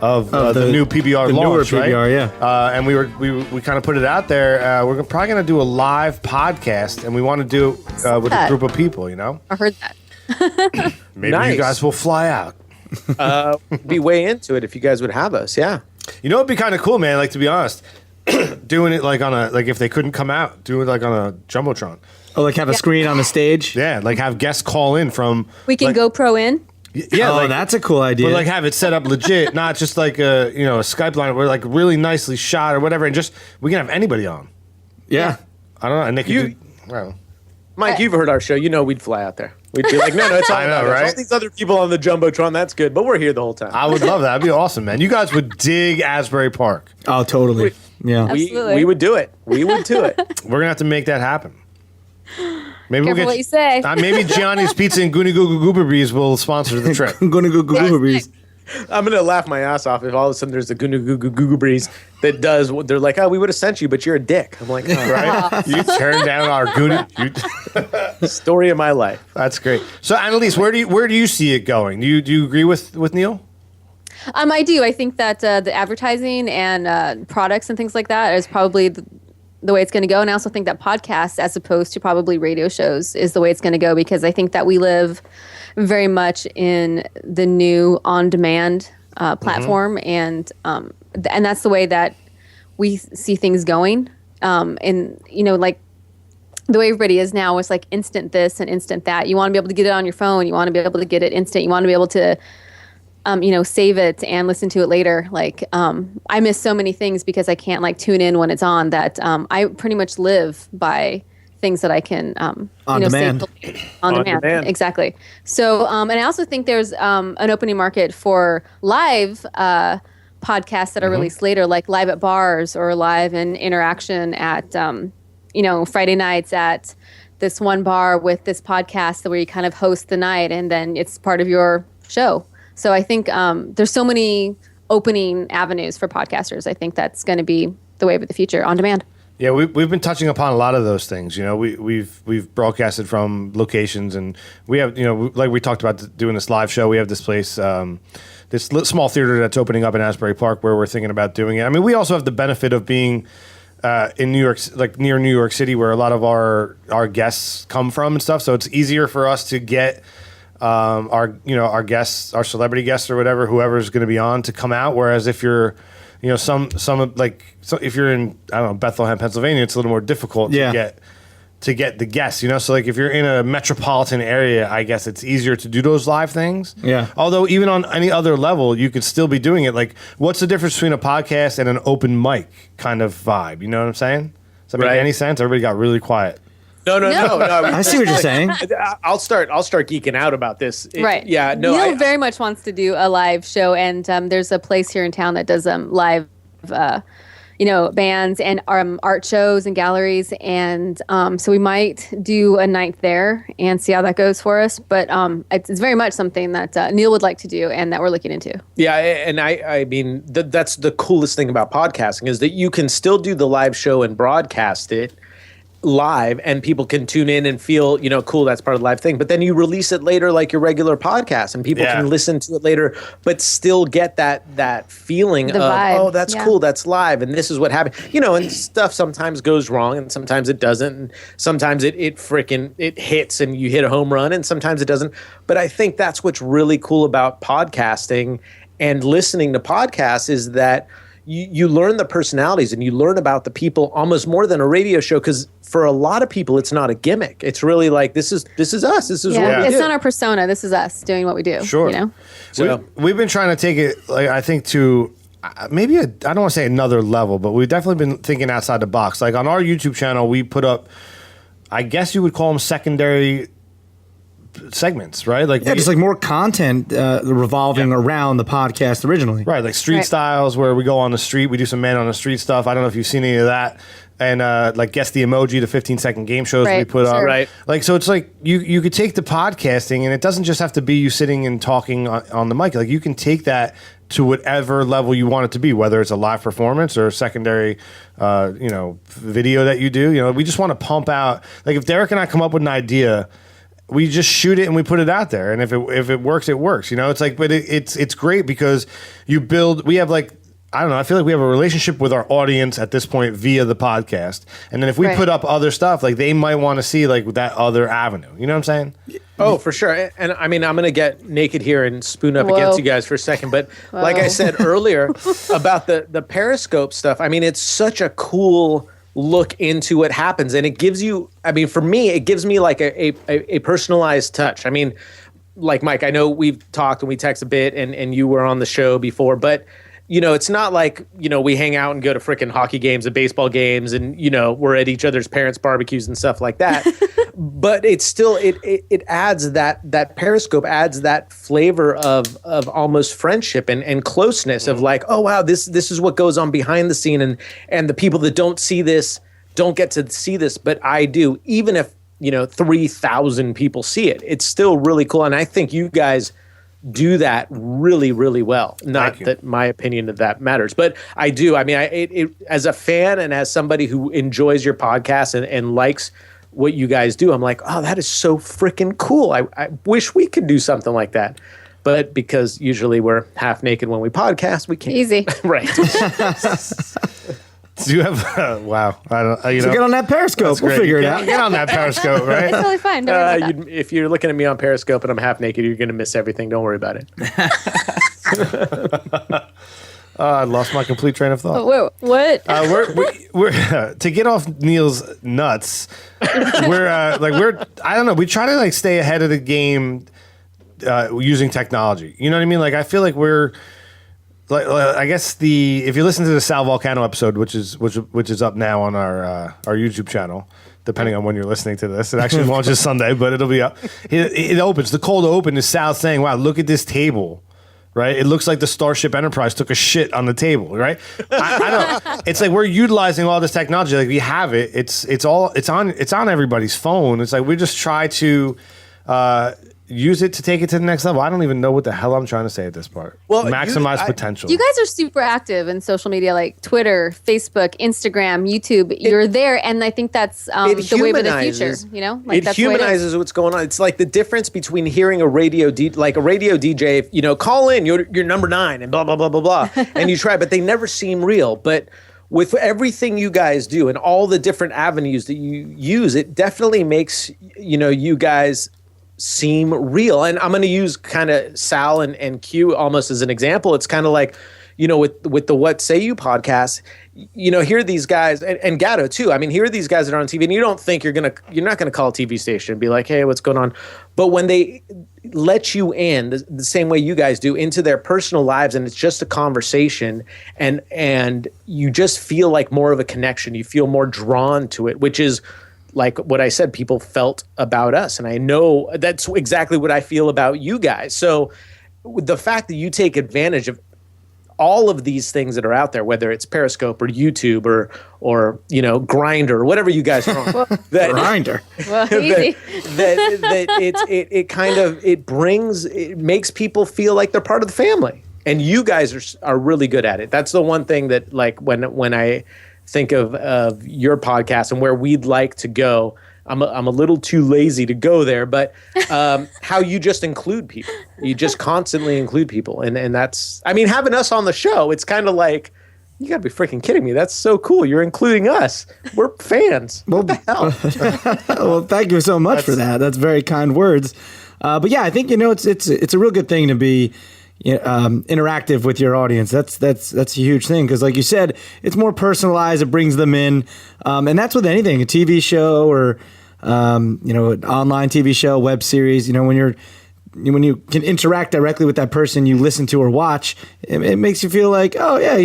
of the new PBR launch, newer PBR, right? yeah. And we kind of put it out there. We're probably going to do a live podcast, and we want to do it with a group of people. I heard that. Maybe you guys will fly out. Be way into it if you guys would have us. Yeah. It'd be kind of cool, man. Like, to be honest, doing it like if they couldn't come out, do it like on a jumbotron. Oh, like have a screen on the stage. Yeah, like have guests call in from. We can GoPro in. Yeah, that's a cool idea. But like have it set up legit, not just like a Skype line where like really nicely shot or whatever, and just we can have anybody on. Yeah. I don't know, and they can do. Mike, you've heard our show. We'd fly out there. We'd be like, no, it's all I know, about us. right? All these other people on the Jumbotron, that's good, but we're here the whole time. I would love that. That'd be awesome, man. You guys would dig Asbury Park. Oh, totally. Yeah. We would do it. We would do it. We're going to have to make that happen. Maybe Careful what you say. Maybe Gianni's Pizza and Goonie Goo Goo Goo Bees will sponsor the trip. Goonie Goo Goo Bees. I'm going to laugh my ass off if all of a sudden there's a Goo Goo Goo Goo Breeze that does what they're like, oh, we would have sent you, but you're a dick. I'm like, oh, right? You turned down our Goonie. Story of my life. That's great. So, Annaleis, where do you see it going? Do you agree with Neil? I do. I think that the advertising and products and things like that is probably the way it's going to go. And I also think that podcasts, as opposed to probably radio shows, is the way it's going to go, because I think that we live very much in the new on-demand platform, and that's the way that we see things going. And like the way everybody is now, it's like instant this and instant that. You want to be able to get it on your phone. You want to be able to get it instant. You want to be able to save it and listen to it later. Like, I miss so many things because I can't tune in when it's on, that I pretty much live by things that I can, on demand. On demand. Exactly. So, and I also think there's an opening market for live podcasts that are released later, like live at bars or live in interaction at, Friday nights at this one bar with this podcast where you kind of host the night and then it's part of your show. So I think there's so many opening avenues for podcasters. I think that's going to be the wave of the future, on demand. Yeah, we've been touching upon a lot of those things. We've broadcasted from locations, and we have like we talked about doing this live show. We have this place, this small theater that's opening up in Asbury Park, where we're thinking about doing it. I mean, we also have the benefit of being in New York, like near New York City, where a lot of our guests come from and stuff. So it's easier for us to get our guests, our celebrity guests or whatever, whoever's going to be on, to come out. Whereas if you're if you're in, I don't know, Bethlehem, Pennsylvania, it's a little more difficult to get to get the guests, so like if you're in a metropolitan area, I guess it's easier to do those live things. Yeah. Although even on any other level, you could still be doing it. Like, what's the difference between a podcast and an open mic kind of vibe? You know what I'm saying? Does that make any sense? Everybody got really quiet. No. I see what you're saying. I'll start geeking out about this. Right. Yeah. No. Neil very much wants to do a live show, and there's a place here in town that does live, bands and art shows and galleries, and so we might do a night there and see how that goes for us. But it's very much something that Neil would like to do and that we're looking into. Yeah, and I mean that's the coolest thing about podcasting is that you can still do the live show and broadcast it live, and people can tune in and feel, cool, that's part of the live thing. But then you release it later like your regular podcast, and people can listen to it later, but still get that feeling of, vibe. oh, that's cool, that's live, and this is what happened. And stuff sometimes goes wrong, and sometimes it doesn't, and sometimes it hits and you hit a home run, and sometimes it doesn't. But I think that's what's really cool about podcasting and listening to podcasts is that you learn the personalities and you learn about the people almost more than a radio show, because for a lot of people it's not a gimmick. It's really like this is us. This is what we it's do. not our persona. This is us doing what we do. Sure. So we've been trying to take it, like, I think, to maybe I don't want to say another level, but we've definitely been thinking outside the box. Like on our YouTube channel, we put up, I guess you would call them secondary segments, right? Like just like more content revolving around the podcast originally. Right, like Street Styles, where we go on the street, we do some man on the street stuff. I don't know if you've seen any of that. And like Guess the Emoji, the 15-second game shows we put up. Right. Like, so it's like you could take the podcasting, and it doesn't just have to be you sitting and talking on the mic. Like, you can take that to whatever level you want it to be, whether it's a live performance or a secondary, video that you do. We just want to pump out. Like, if Derek and I come up with an idea, we just shoot it and we put it out there, and if it works, it works. It's like, but it's great because we have like, I don't know, I feel like we have a relationship with our audience at this point via the podcast, and then if we put up other stuff, like they might want to see like that other avenue. You know what I'm saying? Oh, for sure. And I mean, I'm going to get naked here and spoon up against you guys for a second, but like I said earlier about the Periscope stuff, I mean, it's such a cool look into what happens, and it gives you, I mean, for me, it gives me like a personalized touch. I mean, like Mike, I know we've talked and we text a bit, and you were on the show before, but it's not like, we hang out and go to frickin' hockey games and baseball games and, we're at each other's parents' barbecues and stuff like that. But it's still, it adds that Periscope adds that flavor of almost friendship and closeness of like, oh, wow, this is what goes on behind the scene. And the people that don't see this don't get to see this, but I do. Even if, 3,000 people see it, it's still really cool. And I think you guys do that really, really well. Not that my opinion of that matters, but I do. I mean, it as a fan and as somebody who enjoys your podcast and likes what you guys do, I'm like, oh, that is so freaking cool. I wish we could do something like that. But because usually we're half naked when we podcast, we can't. Easy. Right. Do you have wow? I don't. So get on that Periscope. We'll figure it out. Get on that Periscope, right? It's totally fine. Don't worry about that. If you're looking at me on Periscope and I'm half naked, you're going to miss everything. Don't worry about it. I lost my complete train of thought. Whoa, what? We're to get off Neil's nuts. We're I don't know. We try to like stay ahead of the game using technology. You know what I mean? Like, I feel like we're. I guess if you listen to the Sal Volcano episode, which is up now on our YouTube channel, depending on when you're listening to this, it actually launches Sunday, but it'll be up. It opens. The cold open is Sal saying, "Wow, look at this table." Right? It looks like the Starship Enterprise took a shit on the table, right? I don't. It's like we're utilizing all this technology. Like, we have it. It's on everybody's phone. It's like we just try to use it to take it to the next level. I don't even know what the hell I'm trying to say at this part. Well, maximize potential. You guys are super active in social media, like Twitter, Facebook, Instagram, YouTube. You're there, and I think that's the wave of the future. Like, it humanizes what's going on. It's like the difference between hearing a radio DJ, call in, you're number 9 and blah blah blah blah blah, and you try, but they never seem real. But with everything you guys do and all the different avenues that you use, it definitely makes you guys seem real. And I'm going to use kind of Sal and Q almost as an example. It's kind of like, with the What Say You podcast, here are these guys and Gatto too. I mean, here are these guys that are on TV, and you don't think you're not gonna call a TV station and be like, hey, what's going on? But when they let you in the same way you guys do into their personal lives, and it's just a conversation, and you just feel like more of a connection. You feel more drawn to it, which is like what I said, people felt about us. And I know that's exactly what I feel about you guys. So the fact that you take advantage of all of these things that are out there, whether it's Periscope or YouTube or Grindr or whatever you guys are on. Grindr. Well, easy. It makes people feel like they're part of the family. And you guys are really good at it. That's the one thing that, like, when I think of your podcast and where we'd like to go, I'm a little too lazy to go there, but how you just include people. You just constantly include people. And that's, I mean, having us on the show, it's kind of like, you got to be freaking kidding me. That's so cool. You're including us. We're fans. What the hell? Well, thank you so much for that. That's very kind words. But yeah, I think, it's a real good thing to be interactive with your audience. That's a huge thing, because like you said, it's more personalized. It brings them in. And that's with anything, a TV show or an online TV show, web series. When you can interact directly with that person you listen to or watch, it makes you feel like, oh yeah,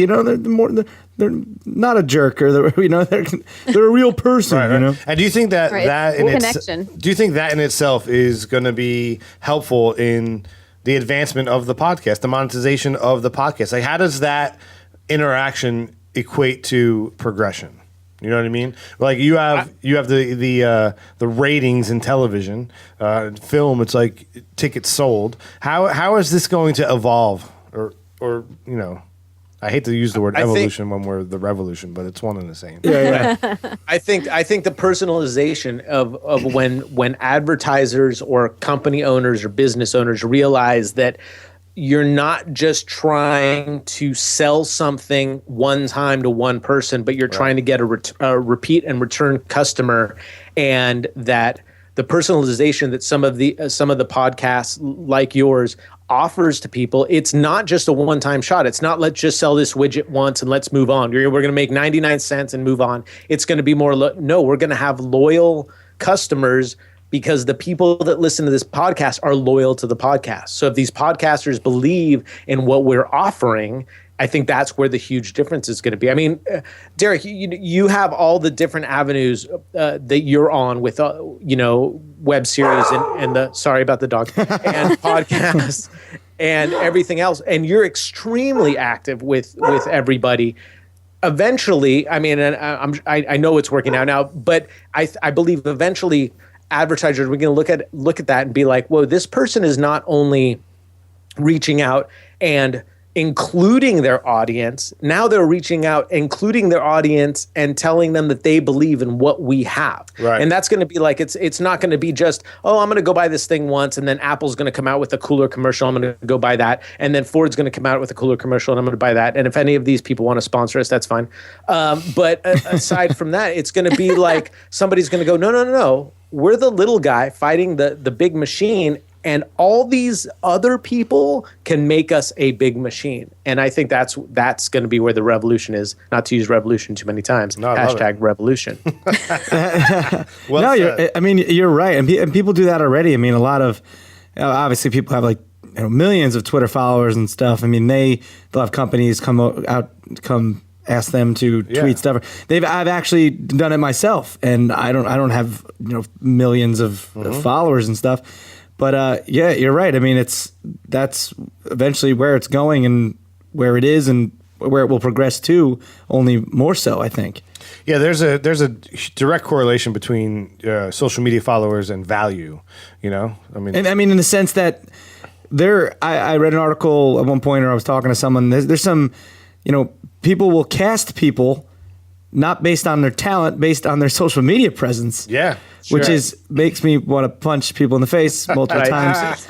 they're not a jerk, or they're a real person. Right. And do you think that connection? Do you think that in itself is going to be helpful in the advancement of the podcast, the monetization of the podcast? Like, how does that interaction equate to progression? You know what I mean? Like, you have the ratings in television, film. It's like tickets sold. How is this going to evolve? Or I hate to use the word evolution when we're the revolution, but it's one and the same. Yeah. I think the personalization of when advertisers or company owners or business owners realize that you're not just trying to sell something one time to one person, but you're trying to get a repeat and return customer, and that the personalization that some of the podcasts like yours offers to people, it's not just a one-time shot. It's not, let's just sell this widget once and let's move on. We're going to make 99 cents and move on. It's going to be more, no, we're going to have loyal customers, because the people that listen to this podcast are loyal to the podcast. So if these podcasters believe in what we're offering, I think that's where the huge difference is going to be. I mean, Derek, you have all the different avenues that you're on with, web series and the, sorry about the dog, and podcasts and everything else. And you're extremely active with everybody. Eventually, I mean, and I know it's working out now, but I believe eventually advertisers, we're going to look at that and be like, whoa, this person is not only reaching out and including their audience, now they're reaching out, including their audience, and telling them that they believe in what we have. Right. And that's going to be like, it's not going to be just, oh, I'm going to go buy this thing once, and then Apple's going to come out with a cooler commercial, I'm going to go buy that, and then Ford's going to come out with a cooler commercial, and I'm going to buy that. And if any of these people want to sponsor us, that's fine. But aside from that, it's going to be like somebody's going to go, no. We're the little guy fighting the big machine, and all these other people can make us a big machine. And I think that's going to be where the revolution is. Not to use revolution too many times. No, Hashtag revolution. Well, you're right, and people do that already. I mean, a lot of obviously people have like millions of Twitter followers and stuff. I mean, they'll have companies come ask them to tweet stuff. I've actually done it myself, and I don't have millions of followers and stuff. But you're right. I mean, that's eventually where it's going and where it is and where it will progress to, only more so, I think. Yeah, there's a direct correlation between social media followers and value. I mean, in the sense that I read an article at one point, or I was talking to someone. There's some, people will cast people not based on their talent, based on their social media presence. Yeah. Which makes me want to punch people in the face multiple times.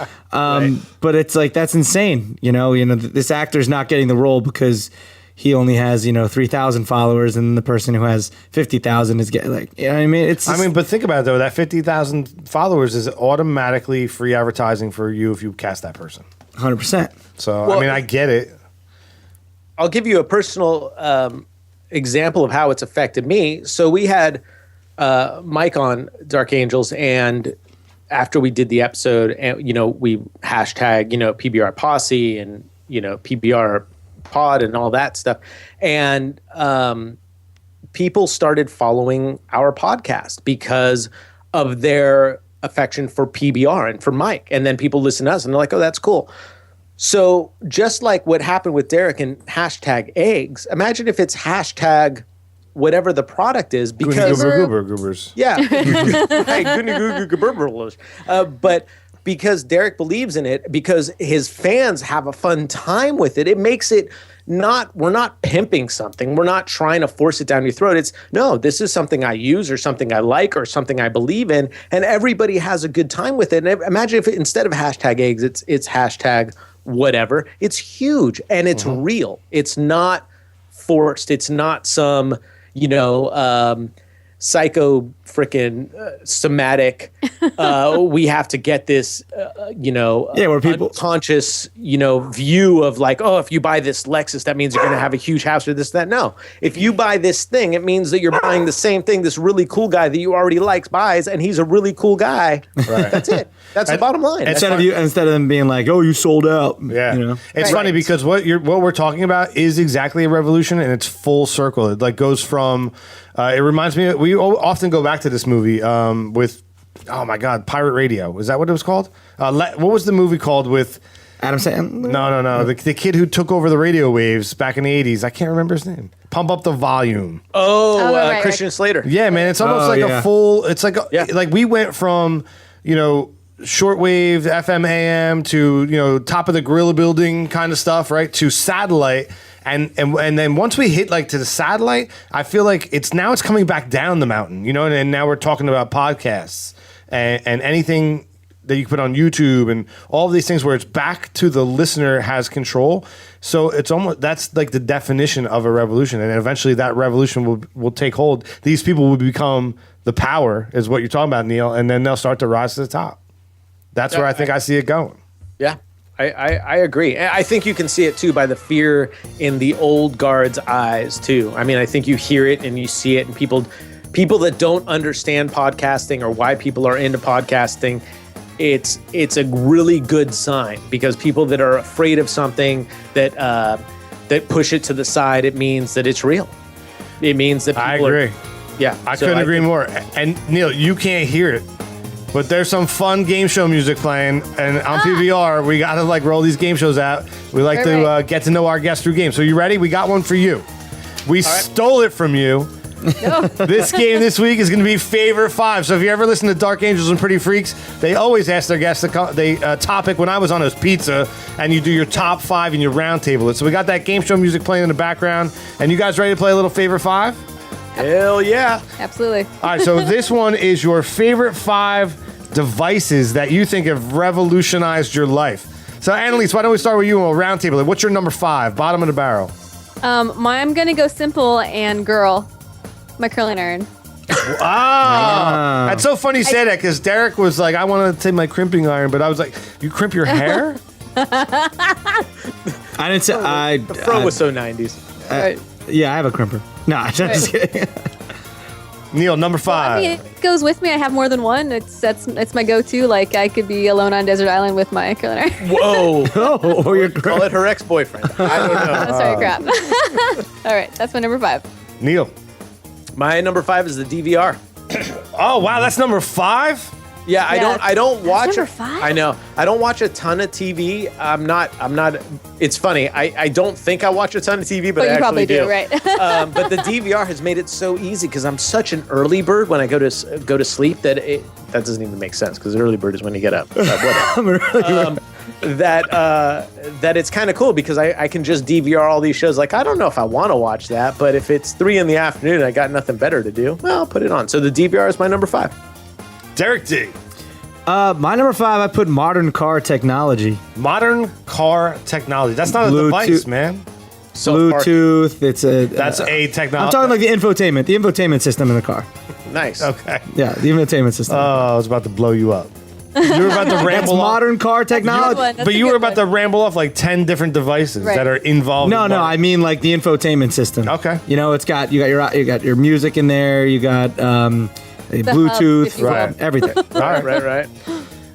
But it's like, that's insane. This actor's not getting the role because he only has 3,000 followers, and the person who has 50,000 is getting what I mean? It's just, but think about it though. That 50,000 followers is automatically free advertising for you if you cast that person. 100%. So I get it. I'll give you a personal example of how it's affected me. So we had Mike on Dark Angels, and after we did the episode, and we hashtag PBR Posse and PBR Pod and all that stuff, and people started following our podcast because of their affection for PBR and for Mike, and then people listen to us and they're like, "Oh, that's cool." So just like what happened with Derek and hashtag eggs, imagine if it's hashtag whatever the product is, because Goobers. Yeah, right, but because Derek believes in it, because his fans have a fun time with it, it makes it we're not pimping something. We're not trying to force it down your throat. It's no, this is something I use or something I like or something I believe in, and everybody has a good time with it. And imagine if instead of hashtag eggs, it's hashtag whatever. It's huge and it's real. It's not forced. It's not some, psycho freaking somatic. We have to get this, where people unconscious, view of like, oh, if you buy this Lexus, that means you're going to have a huge house or this, that. No, if you buy this thing, it means that you're buying the same thing this really cool guy that you already likes buys, and he's a really cool guy. Right. That's it. That's the bottom line. Instead of them being like, "Oh, you sold out." Yeah, it's funny because what we're talking about is exactly a revolution, and it's full circle. It like goes from. It reminds me. We often go back to this movie with, oh my God, Pirate Radio. Is that what it was called? What was the movie called with Adam Sandler? No. The kid who took over the radio waves back in the 80s. I can't remember his name. Pump Up the Volume. Oh, Christian Slater. Yeah, man. It's almost a full. It's like like we went from shortwave, FM, AM to top of the gorilla building kind of stuff, right? To satellite. And then once we hit like to the satellite, I feel like it's coming back down the mountain, and now we're talking about podcasts and anything that you can put on YouTube and all of these things where it's back to the listener has control. So it's almost, that's like the definition of a revolution. And eventually that revolution will take hold. These people will become the power is what you're talking about, Neil. And then they'll start to rise to the top. That's where I think I see it going. Yeah. I agree. I think you can see it too by the fear in the old guard's eyes too. I mean, I think you hear it and you see it, and people that don't understand podcasting or why people are into podcasting, it's a really good sign, because people that are afraid of something that push it to the side, it means that it's real. It means that people I agree. I couldn't agree more. And Neil, you can't hear it, but there's some fun game show music playing, and on PBR, we got to like roll these game shows out. We like to get to know our guests through games. So you ready? We got one for you. We stole it from you. This game this week is going to be Favorite Five. So if you ever listen to Dark Angels and Pretty Freaks, they always ask their guests the topic when I was on was pizza, and you do your top five and you round table it. So we got that game show music playing in the background, and you guys ready to play a little Favorite Five? Hell yeah. Absolutely. All right, so this one is your favorite 5 devices that you think have revolutionized your life. So, Annaleis, why don't we start with you and we'll round table it. What's your number 5, bottom of the barrel? I'm going to go simple and girl. My curling iron. That's so funny you say that, because Derek was like, I want to take my crimping iron, but I was like, you crimp your hair? I didn't say The fro was so 90s. Yeah, I have a crimper. No, I'm just kidding. Neil, number 5. I mean, it goes with me. I have more than one. It's my go-to. Like, I could be alone on a desert island with my curling iron. Whoa. Or your Call it her ex-boyfriend. I don't know. Oh, sorry, crap. All right, that's my number 5. Neil. My number 5 is the DVR. Oh, wow, that's number 5? Yeah, I don't watch number 5? I know. I don't watch a ton of TV. I'm not it's funny. I don't think I watch a ton of TV, but I you actually probably do, right? But the DVR has made it so easy, because I'm such an early bird when I go to sleep that that doesn't even make sense, because early bird is when you get up. Whatever. That it's kind of cool, because I can just DVR all these shows. Like, I don't know if I want to watch that, but if it's 3 in the afternoon and I got nothing better to do, well, I'll put it on. So the DVR is my number 5. Derek D. My number 5, I put modern car technology. Modern car technology. That's not a device, man. Bluetooth. That's a technology. I'm talking like the infotainment system in the car. Nice. Okay. Yeah, the infotainment system. Oh, I was about to blow you up. You were about to That's ramble off. modern car technology. That's But a you were good about one. to ramble off like 10 different devices Right. that are involved. No, in no, modern- I mean like the infotainment system. Okay. You know, you got your music in there. You got Bluetooth, if you will. Right. everything. All right. Right.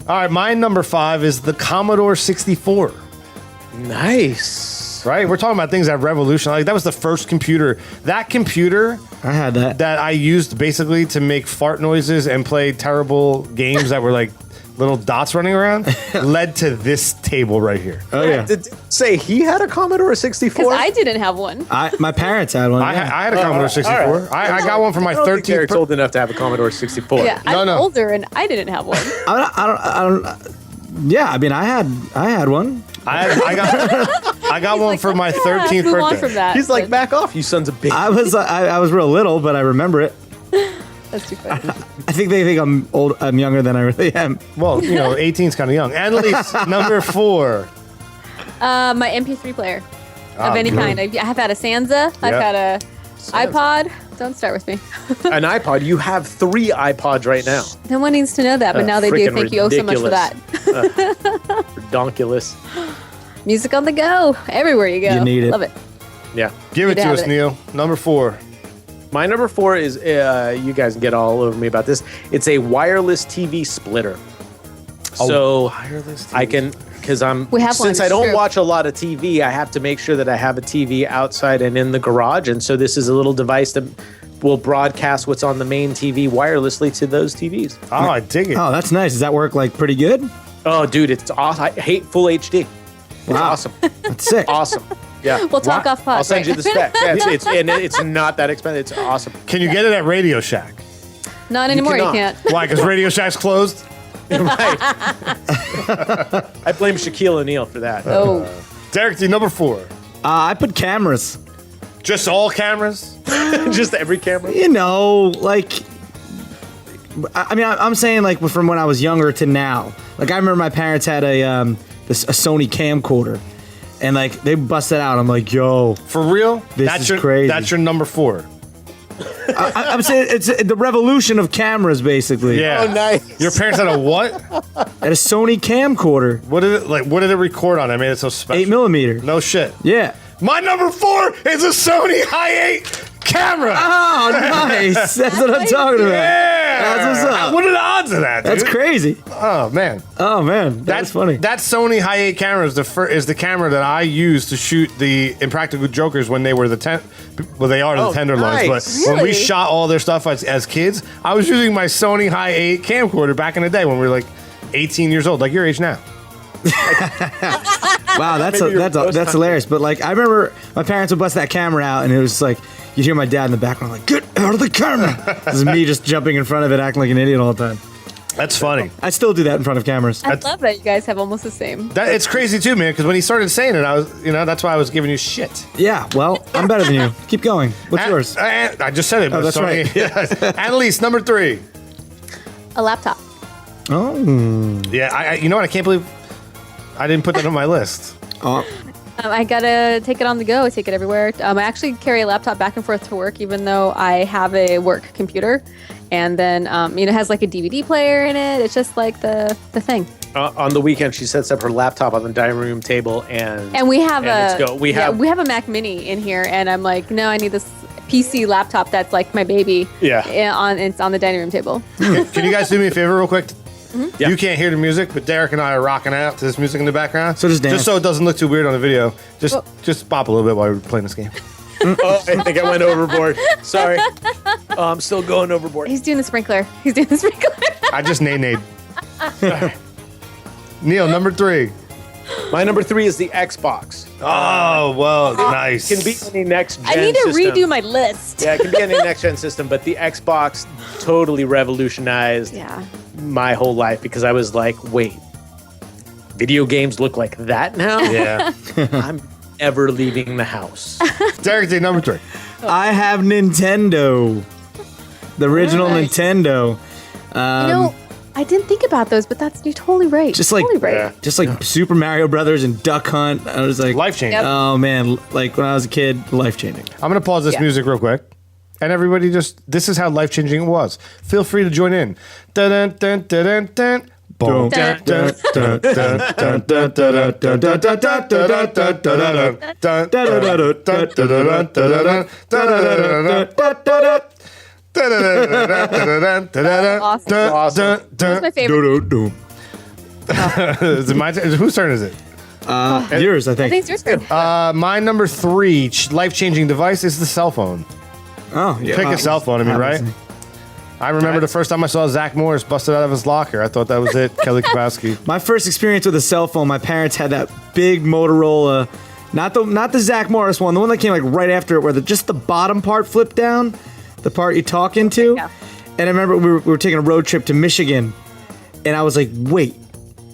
All right, my number 5 is the Commodore 64. Nice. Right? We're talking about things that revolutionized. Like, that was the first computer. That computer I had that. that I used basically to make fart noises and play terrible games that were like little dots running around led to this table right here. Oh yeah. Did say he had a Commodore 64? Because I didn't have one. My parents had one. I had a Commodore 64. all right. I got one for my I don't think 13th Eric's old enough to have a Commodore 64. Yeah, I'm older and I didn't have one. I don't. Yeah, I mean, I had one. I got one Like, for my let's 13th move on birthday. from that. He's like, but back off, you sons of bitches. I was real little, but I remember it. that's too funny. I think they think I'm old. I'm younger than I really am. Well, 18 is kind of young. Annalise, number 4. My MP3 player of any good. kind. I have had a Sansa. I've Yeah. had a iPod. Don't start with me. An iPod. You have 3 iPods right now. No one needs to know that, but now they do. Freaking Thank you oh so much for that. Redonkulous. Music on the go. Everywhere you go. You need it. Love it. Yeah. Give it Good to to have us, it. Neil. Number 4. My number 4 is, you guys can get all over me about this. It's a wireless TV splitter. So wireless TV I can, because We have one, since I it's don't true. watch a lot of TV, I have to make sure that I have a TV outside and in the garage. And so this is a little device that will broadcast what's on the main TV wirelessly to those TVs. Oh, I dig it. Oh, that's nice. Does that work like pretty good? Oh, dude, it's awesome. I hate full HD. It's Wow. awesome. That's sick. Awesome. Yeah. We'll talk off pod. I'll send you right? the specs. Yeah, it's not that expensive. It's awesome. Can you get it at Radio Shack? Not anymore. You, cannot. can't. Why? Because Radio Shack's closed? Right. I blame Shaquille O'Neal for that. Oh, Derek D, number 4. I put cameras. Just all cameras? Just every camera. You know, like. I mean, I'm saying like from when I was younger to now. Like I remember my parents had a Sony camcorder, and like they busted out. I'm like, yo, For real? This is crazy. That's your number 4. I'm saying it's the revolution of cameras, basically. Yeah. Oh, nice. Your parents had a what? At a Sony camcorder, What did it record on? I made it so special. 8mm. No shit. Yeah. My number 4 is a Sony Hi8 camera. Oh, nice. That's what I'm talking about. Yeah. That's what's up. What are the odds of that, dude? That's crazy. Oh, man. Oh man, that's funny. That Sony Hi8 camera is the camera that I used to shoot the Impractical Jokers when they were they are the Oh, Tenderloins. nice. But when we Really? shot all their stuff as kids, I was using my Sony Hi8 camcorder back in the day when we were like 18 years old, like your age now. Wow, that's Maybe you're that's hilarious. But like, I remember my parents would bust that camera out, and it was like you'd hear my dad in the background like, "Get out of the camera!" This is me just jumping in front of it, acting like an idiot all the time. That's funny. I still do that in front of cameras. I love that you guys have almost the same. It's crazy too, man. Because when he started saying it, I was, that's why I was giving you shit. Yeah, well, I'm better than you. Keep going. What's yours? I just said it. But that's Sony, right. Yeah. Annalise, number 3. A laptop. Oh, Yeah, I can't believe I didn't put that on my list. I gotta take it on the go. I take it everywhere. I actually carry a laptop back and forth to work, even though I have a work computer. And then, it has like a DVD player in it. It's just like the thing. On the weekend, she sets up her laptop on the dining room table, and And we have And let's go. We have- a Mac Mini in here, and I'm like, no, I need this PC laptop that's like my baby. Yeah. It's on the dining room table. Can you guys do me a favor real quick? Yeah. You can't hear the music, but Derek and I are rocking out to this music in the background. So just dance. Just so it doesn't look too weird on the video. Just bop a little bit while we're playing this game. oh, I think I went overboard. Sorry. I'm still going overboard. He's doing the sprinkler. I just nay-nayed. Neil, number 3. My number 3 is the Xbox. Oh, well, nice. It can be any next gen I need to system. redo my list. Yeah, it can be any next gen system, but the Xbox totally revolutionized Yeah. my whole life because I was like, wait, video games look like that now? Yeah. I'm ever leaving the house. Derek D, number 3. I have Nintendo, the original Nice. Nintendo. I didn't think about those, but you're totally right. Just like- totally right. Yeah. Just like Super Mario Brothers and Duck Hunt. I was like, Life-changing. Yep. oh man, like when I was a kid, life changing. I'm going to pause this Yeah. music real quick. And everybody this is how life-changing it was. Feel free to join in. Dun, dun, dun, dun, dun, Boom. Dun, Dun, dun, dun, dun, dun, dun, dun, dun, dun, dun, dun, dun, Awesome. That's my favorite. Is it my turn? Whose turn is it? Yours, I I think think. it's your turn. My number 3 life-changing device is the cell phone. Oh, yeah. Pick a cell phone, I mean, right? Obviously. I remember the first time I saw Zach Morris busted out of his locker. I thought that was it. Kelly Kapowski. My first experience with a cell phone, my parents had that big Motorola, not the Zach Morris one, the one that came like right after it, where just the bottom part flipped down, the part you talk into. Yeah. And I remember we were taking a road trip to Michigan, and I was like, "Wait,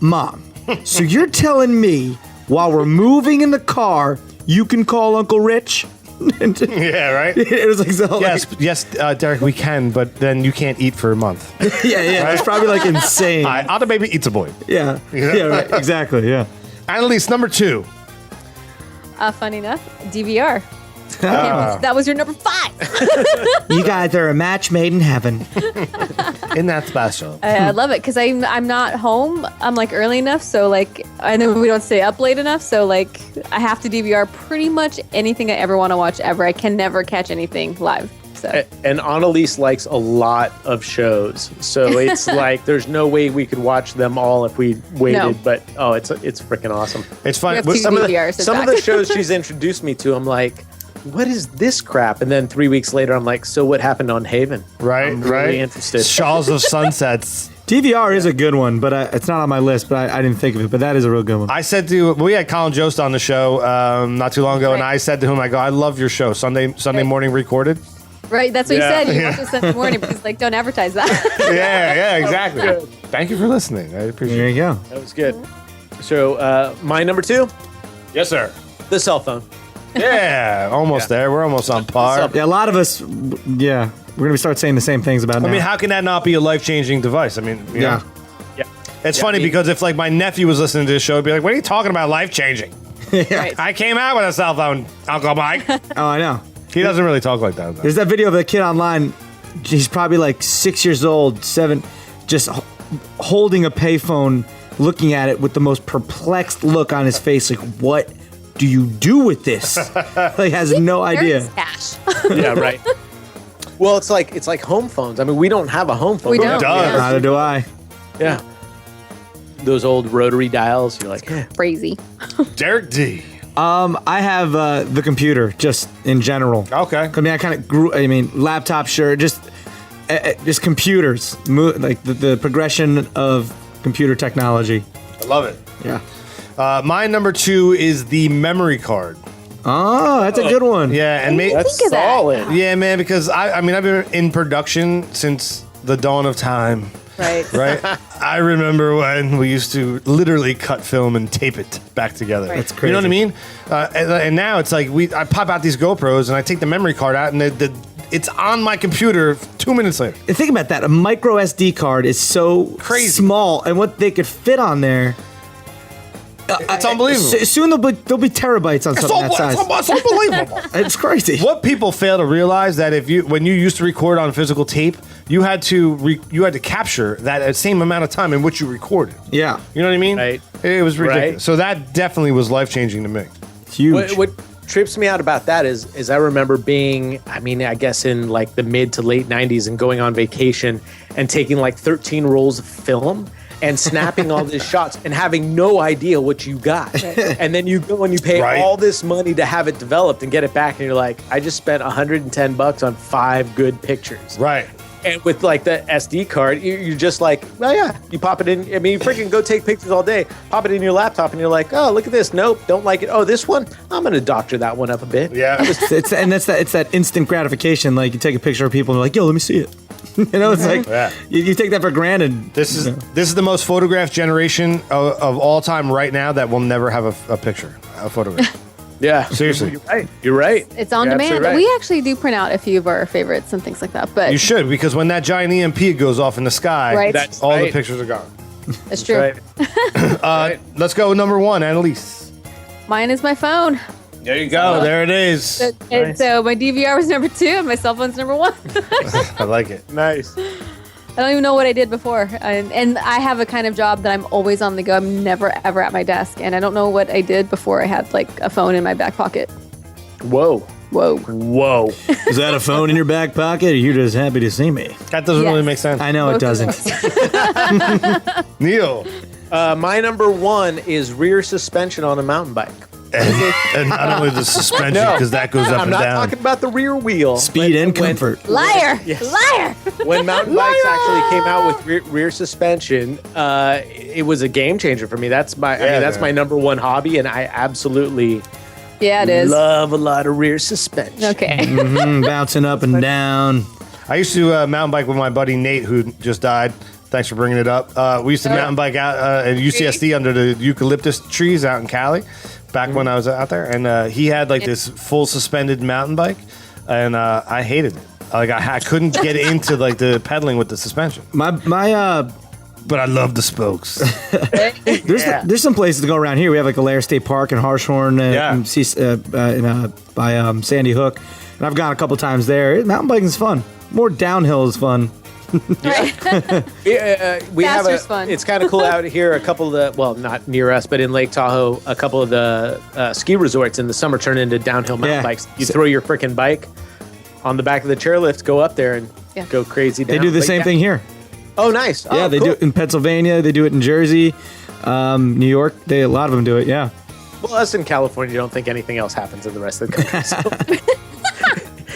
Mom, so you're telling me while we're moving in the car, you can call Uncle Rich?" Yeah, right? It was like so. Yes, Derek, we can, but then you can't eat for a month. Yeah. It's probably like insane. Other baby eats a boy. Yeah, right, exactly. Yeah. Annalise, number 2. Funny enough, DVR. That was your number 5. You guys are a match made in heaven. Isn't that special? I love it because I'm not home. I'm like early enough, so like I know we don't stay up late enough. So like I have to DVR pretty much anything I ever want to watch ever. I can never catch anything live. So And Annalise likes a lot of shows, so it's like there's no way we could watch them all if we waited. No. But it's freaking awesome. It's fun. We have two Some of DVRs. some of the shows she's introduced me to, I'm like, what is this crap? And then 3 weeks later, I'm like, so what happened on Haven? Right, I'm right. really interested. Shawls of Sunsets. DVR is a good one, but it's not on my list. But I didn't think of it. But that is a real good one. I said we had Colin Jost on the show not too long ago, and I said to him, I love your show, Sunday morning recorded. Right, that's what Yeah. you said. You watched it Sunday morning because like don't advertise that. Yeah, exactly. Thank you for listening. I appreciate There it. you go. That was good. So my number 2, Yes, sir. the cell phone. Yeah, almost there. We're almost on par. Yeah, a lot of us. Yeah, we're gonna start saying the same things about now. I mean, how can that not be a life-changing device? I mean, you know. Yeah. It's Yeah, funny I mean- because if like my nephew was listening to this show, he'd be like, "What are you talking about, life-changing? Right. I came out with a cell phone, Uncle Mike." Oh, I know. He doesn't really talk like that. Though. There's that video of a kid online. He's probably like 6 years old, 7, just holding a payphone, looking at it with the most perplexed look on his face. Like, what do you do with this? Like, has no idea. Cash. Yeah, right. Well, it's like home phones. I mean, we don't have a home phone. We don't. Done. Neither do I. Yeah. Those old rotary dials. You're like, Crazy. Derek D. I have the computer just in general. Okay. I mean, I kind of grew. I mean, laptop, sure. Just computers. Like the progression of computer technology. I love it. Yeah. My number 2 is the memory card. Oh, that's a good one. Yeah, and that's Think of that. solid. yeah, man, because I mean, I've been in production since the dawn of time. Right. Right? I remember when we used to literally cut film and tape it back together. Right. That's You know what I mean? And now it's like I pop out these GoPros and I take the memory card out and it's on my computer 2 minutes later. And think about that. A micro SD card is so Crazy. small, and what they could fit on there. It's unbelievable. Soon there'll be terabytes on something that size. It's unbelievable. It's crazy. What people fail to realize that when you used to record on physical tape, you had to capture that same amount of time in which you recorded. Yeah. You know what I mean? Right. It was ridiculous. Right. So that definitely was life changing to me. Huge. What trips me out about that is I remember being, I mean, I guess in like the mid to late 90s and going on vacation and taking like 13 rolls of film and snapping all these shots and having no idea what you got. Right. And then you go and you pay Right. all this money to have it developed and get it back. And you're like, I just spent $110 on 5 good pictures. Right. And with like the SD card, you're just like, well, yeah, you pop it in. I mean, you freaking go take pictures all day, pop it in your laptop, and you're like, oh, look at this. Nope, don't like it. Oh, this one, I'm going to doctor that one up a bit. Yeah. it's that instant gratification. Like you take a picture of people and they're like, yo, let me see it. You know, it's like Yeah. you take that for granted. This is the most photographed generation of all time right now that will never have a picture, a photograph. Yeah. Seriously. You're right. You're right. It's on You're demand. absolutely right. We actually do print out a few of our favorites and things like that. But You should, because when that giant EMP goes off in the sky, Right. That's all the right. pictures are gone. it's true. Right. Let's go with number 1, Annalise. Mine is my phone. There you go. There it is. And so my DVR was number 2 and my cell phone's number 1. I like it. Nice. I don't even know what I did before. And I have a kind of job that I'm always on the go. I'm never, ever at my desk. And I don't know what I did before I had like a phone in my back pocket. Whoa. Whoa. Is that a phone in your back pocket, or are you just happy to see me? That doesn't really make sense. I know it doesn't. Neil. My number one is rear suspension on a mountain bike. And not only the suspension, because that goes up I'm and not down. talking about the rear wheel. Speed and comfort. Liar! Yes. Liar! When mountain bikes actually came out with rear suspension, it was a game changer for me. That's my number one hobby, and I absolutely Yeah, it is. love a lot of rear suspension. Okay. Bouncing up and down. I used to mountain bike with my buddy Nate, who just died. Thanks for bringing it up. We used to mountain bike out at UCSD under the eucalyptus trees out in Cali back when I was out there. And he had like this full suspended mountain bike, and I hated it. Like I couldn't get into like the pedaling with the suspension. But I love the spokes. There's some places to go around here. We have like Alair State Park and Harshorn by Sandy Hook. And I've gone a couple times there. Mountain biking is fun. More downhill is fun. We have fun. It's kind of cool out here. A couple of the, well, not near us, but in Lake Tahoe, a couple of the ski resorts in the summer turn into downhill mountain bikes. You throw your freaking bike on the back of the chairlift, go up there and go crazy down. They do the same thing here. Oh, nice. Yeah, they do it in Pennsylvania. They do it in Jersey, New York. A lot of them do it. Yeah. Well, us in California don't think anything else happens in the rest of the country. So.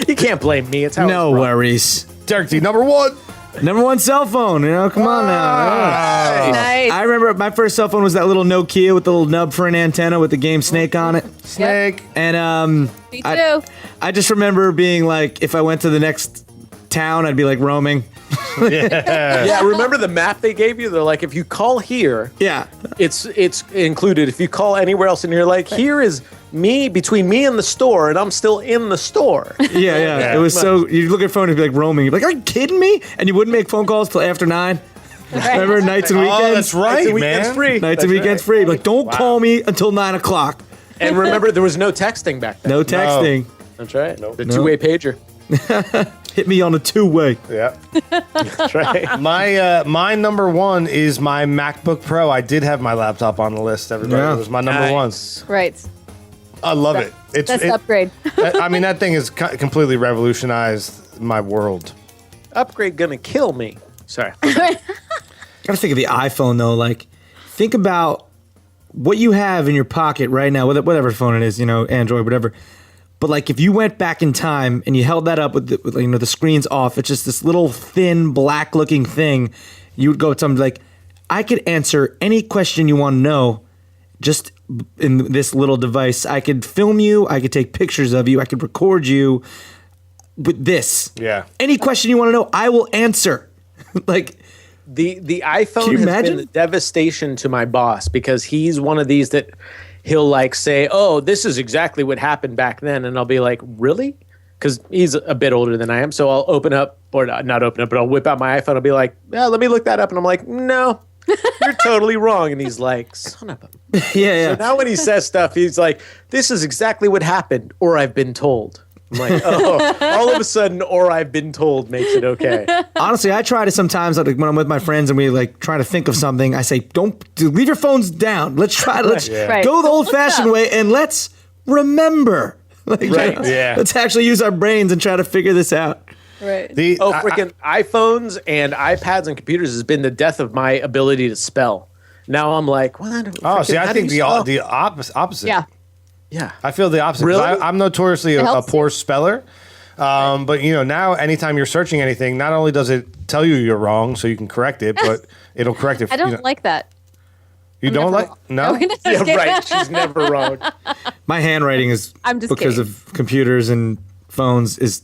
You can't blame me. It's how No it's worries. Derek D, number one. Number one cell phone. Come on now. Nice. I remember my first cell phone was that little Nokia with the little nub for an antenna with the game Snake on it. Snake. And Me too. I just remember being like, if I went to the next town, I'd be like roaming. Yeah, remember the map they gave you? They're like, if you call here, Yeah. it's included. If you call anywhere else and you're like, here is me, between me and the store, and I'm still in the store. Yeah. It was so, you look at your phone and be like roaming. You'd be like, are you kidding me? And you wouldn't make phone calls till after 9. Remember, nights and weekends? Oh, that's right, Nights and man. weekends free. Nights and weekends free. Like, don't call me until 9 o'clock. And remember, there was no texting back then. No texting. That's right. The two-way pager. Hit me on a two-way. Yeah. That's right. My number one is my MacBook Pro. I did have my laptop on the list, everybody. Yeah. It was my number one. Right. I love it. That's the upgrade. I mean, that thing has completely revolutionized my world. Upgrade gonna kill me. Sorry. Gotta think of the iPhone, though. Like, think about what you have in your pocket right now, whatever phone it is, Android, whatever. But like, if you went back in time and you held that up with the screen's off, it's just this little thin black-looking thing. You would go to something like, I could answer any question you want to know just in this little device. I could film you. I could take pictures of you. I could record you with this. Yeah. Any question you want to know, I will answer. Like, The iPhone Can you has imagine? been a devastation to my boss because he's one of these that he'll like say, oh, this is exactly what happened back then. And I'll be like, really? Because he's a bit older than I am. So I'll open up, or not open up, but I'll whip out my iPhone. I'll be like, yeah, let me look that up. And I'm like, no, you're totally wrong. And he's like, son of a. yeah. So now when he says stuff, he's like, this is exactly what happened, or I've been told. I'm like, oh, all of a sudden, or I've been told makes it okay. Honestly, I try to sometimes, like when I'm with my friends and we like try to think of something, I say, leave your phones down. Let's go the old fashioned way and let's remember. Let's actually use our brains and try to figure this out. Right. Freaking iPhones and iPads and computers has been the death of my ability to spell. Now I'm like, what? I think the opposite. Yeah. Yeah. I feel the opposite. Really? I'm notoriously a poor speller. But now anytime you're searching anything, not only does it tell you you're wrong so you can correct it, but it'll correct it. I don't like that. You don't like? No? Yeah, right. She's never wrong. My handwriting is, I'm just because kidding. of computers and phones, it's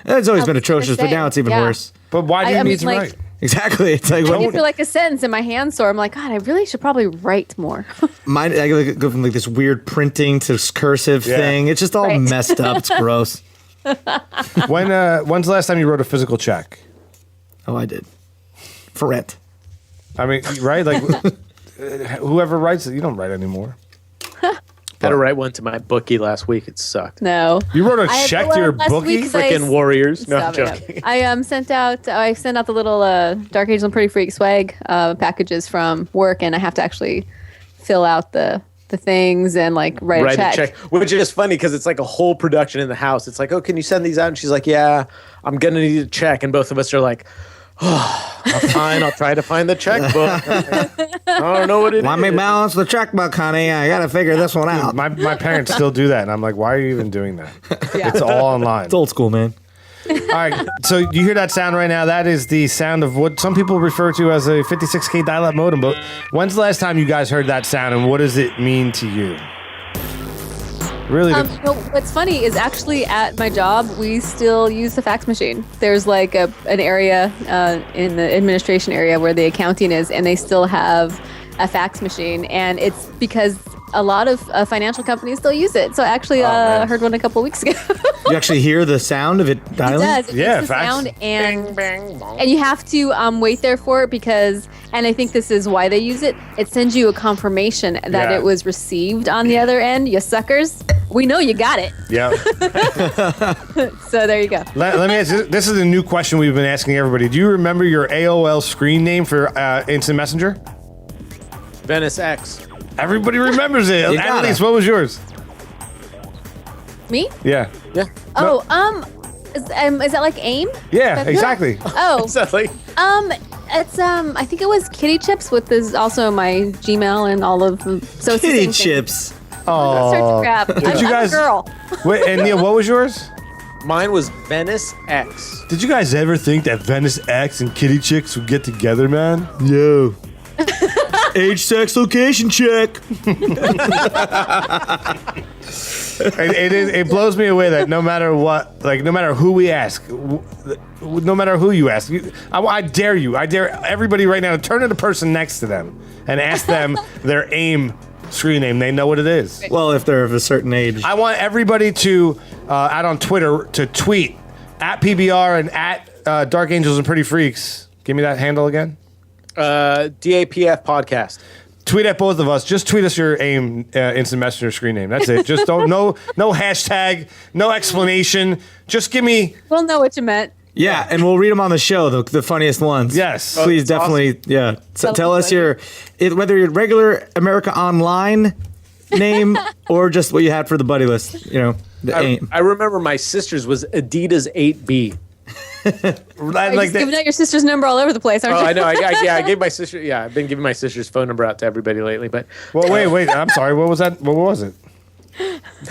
always been atrocious, but now it's even worse. But why do you need to write? Exactly. It's like, I feel like a sentence in my hand sore. I'm like, God, I really should probly write more. mine, I go from like this weird printing to this cursive thing. It's just all messed up. It's gross. When's the last time you wrote a physical check? Oh, I did. For rent. I mean, right? Like, whoever writes it, you don't write anymore. Had to write one to my bookie last week. It sucked. No. You wrote a I check to your last week bookie? 'cause I Freaking Warriors. No, I'm Stop it. joking. I sent out the little Dark Angel and Pretty Freak swag packages from work, and I have to actually fill out the things and like write a check. Which is funny because it's like a whole production in the house. It's like, oh, can you send these out? And she's like, yeah, I'm gonna need a check. And both of us are like, oh, fine, I'll try to find the checkbook. I don't know what it is. Let me balance the checkbook, honey. I gotta figure this one out. My parents still do that, and I'm like, why are you even doing that? Yeah. It's all online. It's old school, man. All right, so you hear that sound right now? That is the sound of what some people refer to as a 56K dial-up modem. But when's the last time you guys heard that sound, and what does it mean to you? Really? What's funny is actually at my job, we still use the fax machine. There's like an area in the administration area where the accounting is, and they still have a fax machine. And it's because a lot of financial companies still use it. So I actually heard one a couple weeks ago. You actually hear the sound of it dialing? It does. It Yeah, makes the fax. sound, and you have to wait there for it because, and I think this is why they use it. It sends you a confirmation that Yeah. it was received on the other end. You suckers, we know you got it. Yeah. So there you go. Let me ask you, this is a new question we've been asking everybody. Do you remember your AOL screen name for Instant Messenger? Venice X. Everybody remembers it. You gotta. Annalise, what was yours? Me? Yeah. Yeah. Oh, is that like AIM? Yeah, That's- exactly. Oh, Is that like, it's I think it was Kitty Chips with this also my Gmail and all of them. So it's the Kitty same thing. chips. Don't start to crap. you I'm guys- a girl. Wait, and Neil, what was yours? mine was Venice X. Did you guys ever think that Venice X and Kitty Chicks would get together, man? Yo. Age, sex, location check. It blows me away that no matter what, like no matter who we ask, no matter who you ask, I dare you, I dare everybody right now to turn to the person next to them and ask them their AIM screen name. They know what it is. Well, if they're of a certain age. I want everybody to out on Twitter to tweet at PBR and at Dark Angels and Pretty Freaks. Give me that handle again. DAPF podcast. Tweet at both of us. Just tweet us your AIM Instant Messenger screen name. That's it. Just don't no hashtag, no explanation. Just give me We'll know what you meant. Yeah, and we'll read them on the show, the funniest ones. yes. Please that's definitely, yeah. That'll Tell be us funny. whether your regular America Online name or just what you had for the buddy list. You know, the AIM. I remember my sister's was Adidas 8B. You're like just giving out your sister's number all over the place, aren't Oh, you? I know. I gave my sister. Yeah, I've been giving my sister's phone number out to everybody lately. But Well, wait. I'm sorry. What was that? What was it?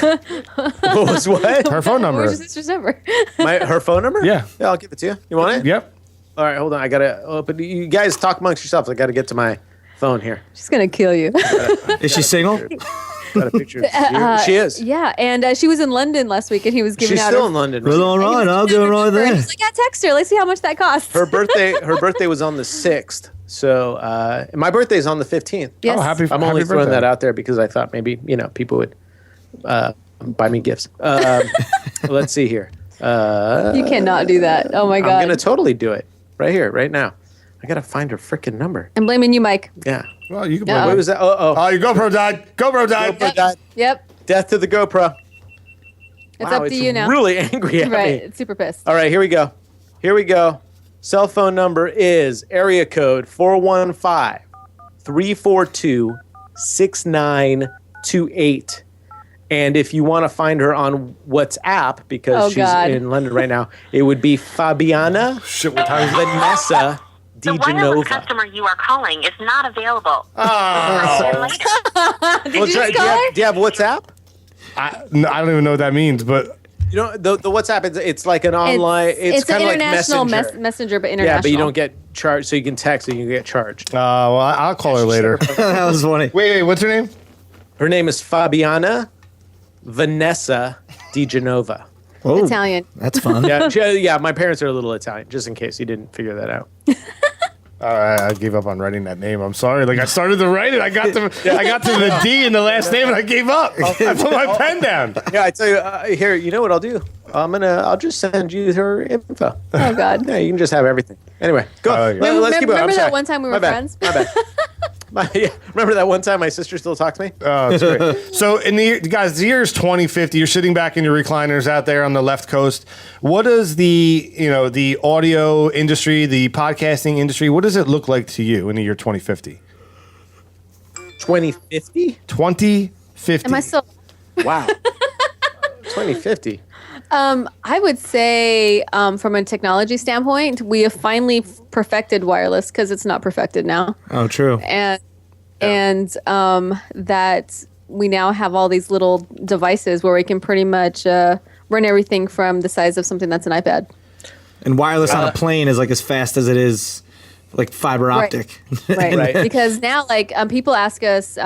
what was what? Her phone number. Where's your sister's number? Her phone number? Yeah. Yeah, I'll give it to you. You want it? Yep. All right, hold on. I gotta open. You guys talk amongst yourselves. I gotta get to my phone here. She's gonna kill you. Is she single? Got a picture. She is. Yeah, and she was in London last week, and he was giving She's out. still her, in London. Well, all right, I'll go right and there. he's like, "Yeah, text her. Let's see how much that costs." Her birthday was on the 6th. So and my birthday is on the 15th. Yes. Oh, happy. I'm only happy throwing birthday. that out there because I thought maybe people would buy me gifts. Let's see here. You cannot do that. Oh my god! I'm gonna totally do it right here, right now. I gotta find her freaking number. I'm blaming you, Mike. Yeah. Well, you can. No. What was that? Oh, your GoPro died. GoPro died. GoPro died. Yep, Death to the GoPro. it's Wow, up to you now. Really angry at Right, me. it's super pissed. All right, here we go. Here we go. Cell phone number is area code 415-342-6928. And if you want to find her on WhatsApp, because Oh, she's God. in London right now, it would be Fabiana Shit. What time is it? Vanessa Di The wireless Genova. customer you are calling is not available. Oh. Try later. Did you just call her? Do you have WhatsApp? No, I don't even know what that means, but You know, the WhatsApp, it's like an online, it's an kind of like international Messenger. messenger, but international. Yeah, but you don't get charged, so you can text and you can get charged. well, I'll call her later. That was funny. Wait, what's her name? Her name is Fabiana Vanessa Di Genova. Oh, Italian. that's fun. Yeah, my parents are a little Italian, just in case you didn't figure that out. I gave up on writing that name. I'm sorry. Like I started to write it, I got to the D in the last name, and I gave up. I put my pen down. Yeah, I tell you, here, you know what I'll do? I'll just send you her info. Oh God. Yeah, you can just have everything. Anyway, go. Oh, yeah. Let's keep going. I'm Remember that sorry. one time we were My bad. friends? My bad. Remember that one time my sister still talked to me? Oh, that's great. So, the year is 2050. You're sitting back in your recliners out there on the left coast. What does the audio industry, the podcasting industry, what does it look like to you in the year 2050? 2050? 2050. Am I still? Wow. 2050. I would say, from a technology standpoint, we have finally perfected wireless because it's not perfected now. Oh, true. And that we now have all these little devices where we can pretty much run everything from the size of something that's an iPad. And wireless on a plane is like as fast as it is like fiber optic. Right. Because now, like, people ask us,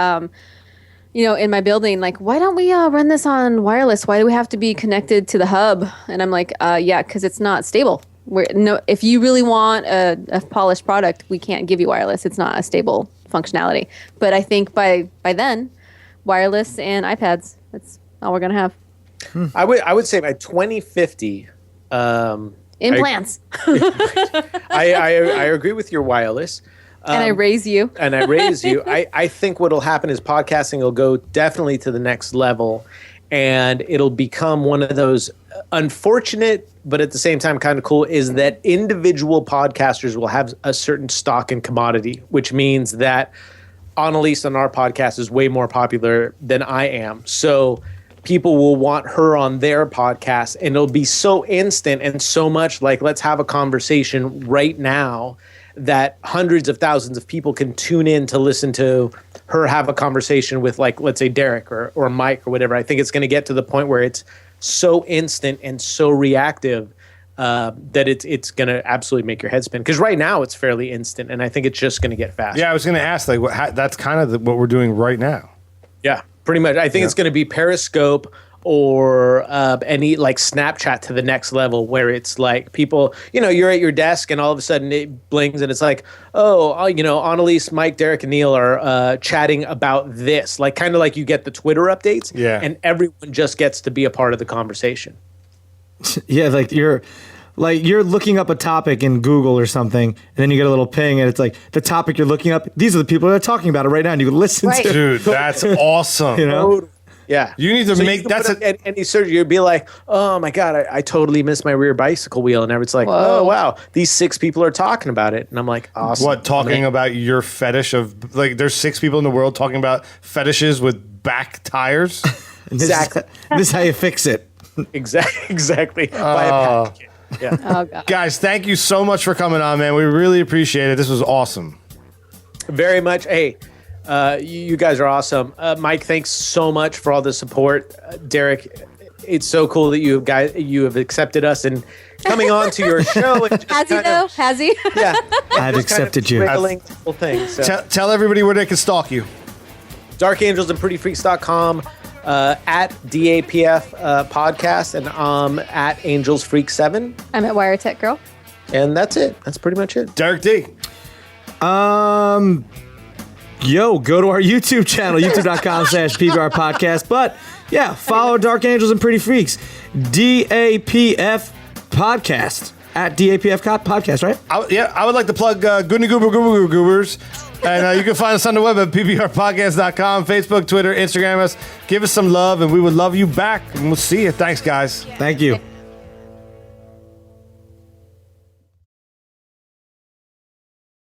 in my building, like, why don't we run this on wireless? Why do we have to be connected to the hub? And I'm like, because it's not stable. If you really want a polished product, we can't give you wireless. It's not a stable functionality. But I think by then, wireless and iPads, that's all we're gonna have. I would say by 2050. Implants. I agree with your wireless. And I raise you. I think what will happen is podcasting will go definitely to the next level, and it'll become one of those unfortunate, but at the same time kind of cool, is that individual podcasters will have a certain stock and commodity, which means that Annaleis on our podcast is way more popular than I am. So people will want her on their podcast, and it'll be so instant and so much like, let's have a conversation right now, that hundreds of thousands of people can tune in to listen to her have a conversation with, like, let's say Derek or Mike or whatever. I think it's going to get to the point where it's so instant and so reactive that it's going to absolutely make your head spin. Because right now it's fairly instant, and I think it's just going to get faster. Yeah, I was going to ask, like, that's kind of what we're doing right now. Yeah, pretty much. I think it's going to be Periscope or any like Snapchat to the next level, where it's like people, you're at your desk and all of a sudden it blings and it's like, Annaleis, Mike, Derek, and Neil are chatting about this, like kind of like you get the Twitter updates, and everyone just gets to be a part of the conversation. Yeah, like you're looking up a topic in Google or something, and then you get a little ping, and it's like the topic you're looking up. These are the people that are talking about it right now, and you can listen to. Dude, that's awesome. Yeah, you need to make that's any surgery. You'd be like, oh my god, I totally missed my rear bicycle wheel, and it's like, whoa. Oh wow, these 6 people are talking about it, and I'm like, awesome. What, talking about your fetish of, like, there's 6 people in the world talking about fetishes with back tires? Exactly. This is how you fix it. Exactly. Buy a package. Yeah. Oh, God. Guys, thank you so much for coming on, man. We really appreciate it. This was awesome. Very much. Hey, you guys are awesome. Mike, thanks so much for all the support. Derek, it's so cool that you have accepted us and coming on to your show. And Has he, though? Has he? Yeah. I've accepted you. Thing, so. Tell everybody where they can stalk you. DarkAngelsandPrettyFreaks.com, at DAPF podcast, and at AngelsFreak7. I'm at Wiretech Girl. And that's it. That's pretty much it. Derek D. Go to our YouTube channel, youtube.com/PBR podcast. But yeah, follow Dark Angels and Pretty Freaks, DAPF podcast, at DAPF podcast, right? I would like to plug Goodney Goober Goobers. And you can find us on the web at pbrpodcast.com, Facebook, Twitter, Instagram us. Give us some love, and we would love you back. And we'll see you. Thanks, guys. Thank you.